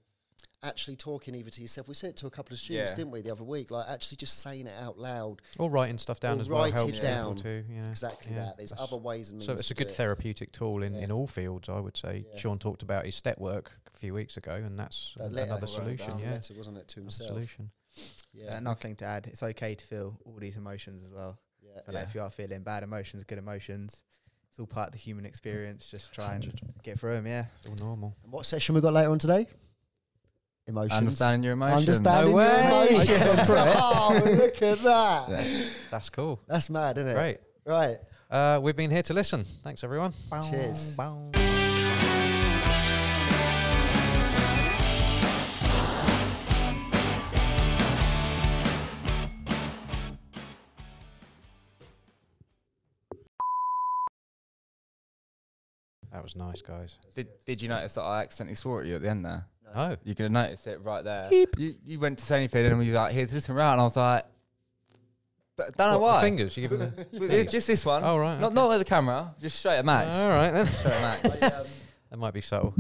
actually talking either to yourself. We said it to a couple of students, didn't we, the other week? Like actually just saying it out loud. Or writing stuff down Or as well write helps it down. people too. You know. Exactly that. There's other ways and means. So it's to a good do it. therapeutic tool in all fields, I would say. Yeah. Sean talked about his step work a few weeks ago, and that's another solution. The Yeah, letter, wasn't it, to himself? solution. Yeah. Another thing to add, it's okay to feel all these emotions as well. Yeah. So like if you are feeling bad emotions, good emotions, it's all part of the human experience. Just try and get through them, yeah. It's all normal. And what session we got later on today? Emotions. Understanding your emotions. Understanding No your way. emotions. Oh, look at that. Yeah. That's cool. That's mad, isn't it? Great. Right. We've been here to listen. Thanks, everyone. Cheers. That was nice, guys. Did you notice that I accidentally swore at you at the end there? No. You could have noticed it right there. You went to say anything and we were like, here's this one round. And I was like, don't know What, why. the fingers? You give them Just this one. Oh, right. Not with the camera. Just straight at Max. All right, then. Straight at Max. That might be subtle.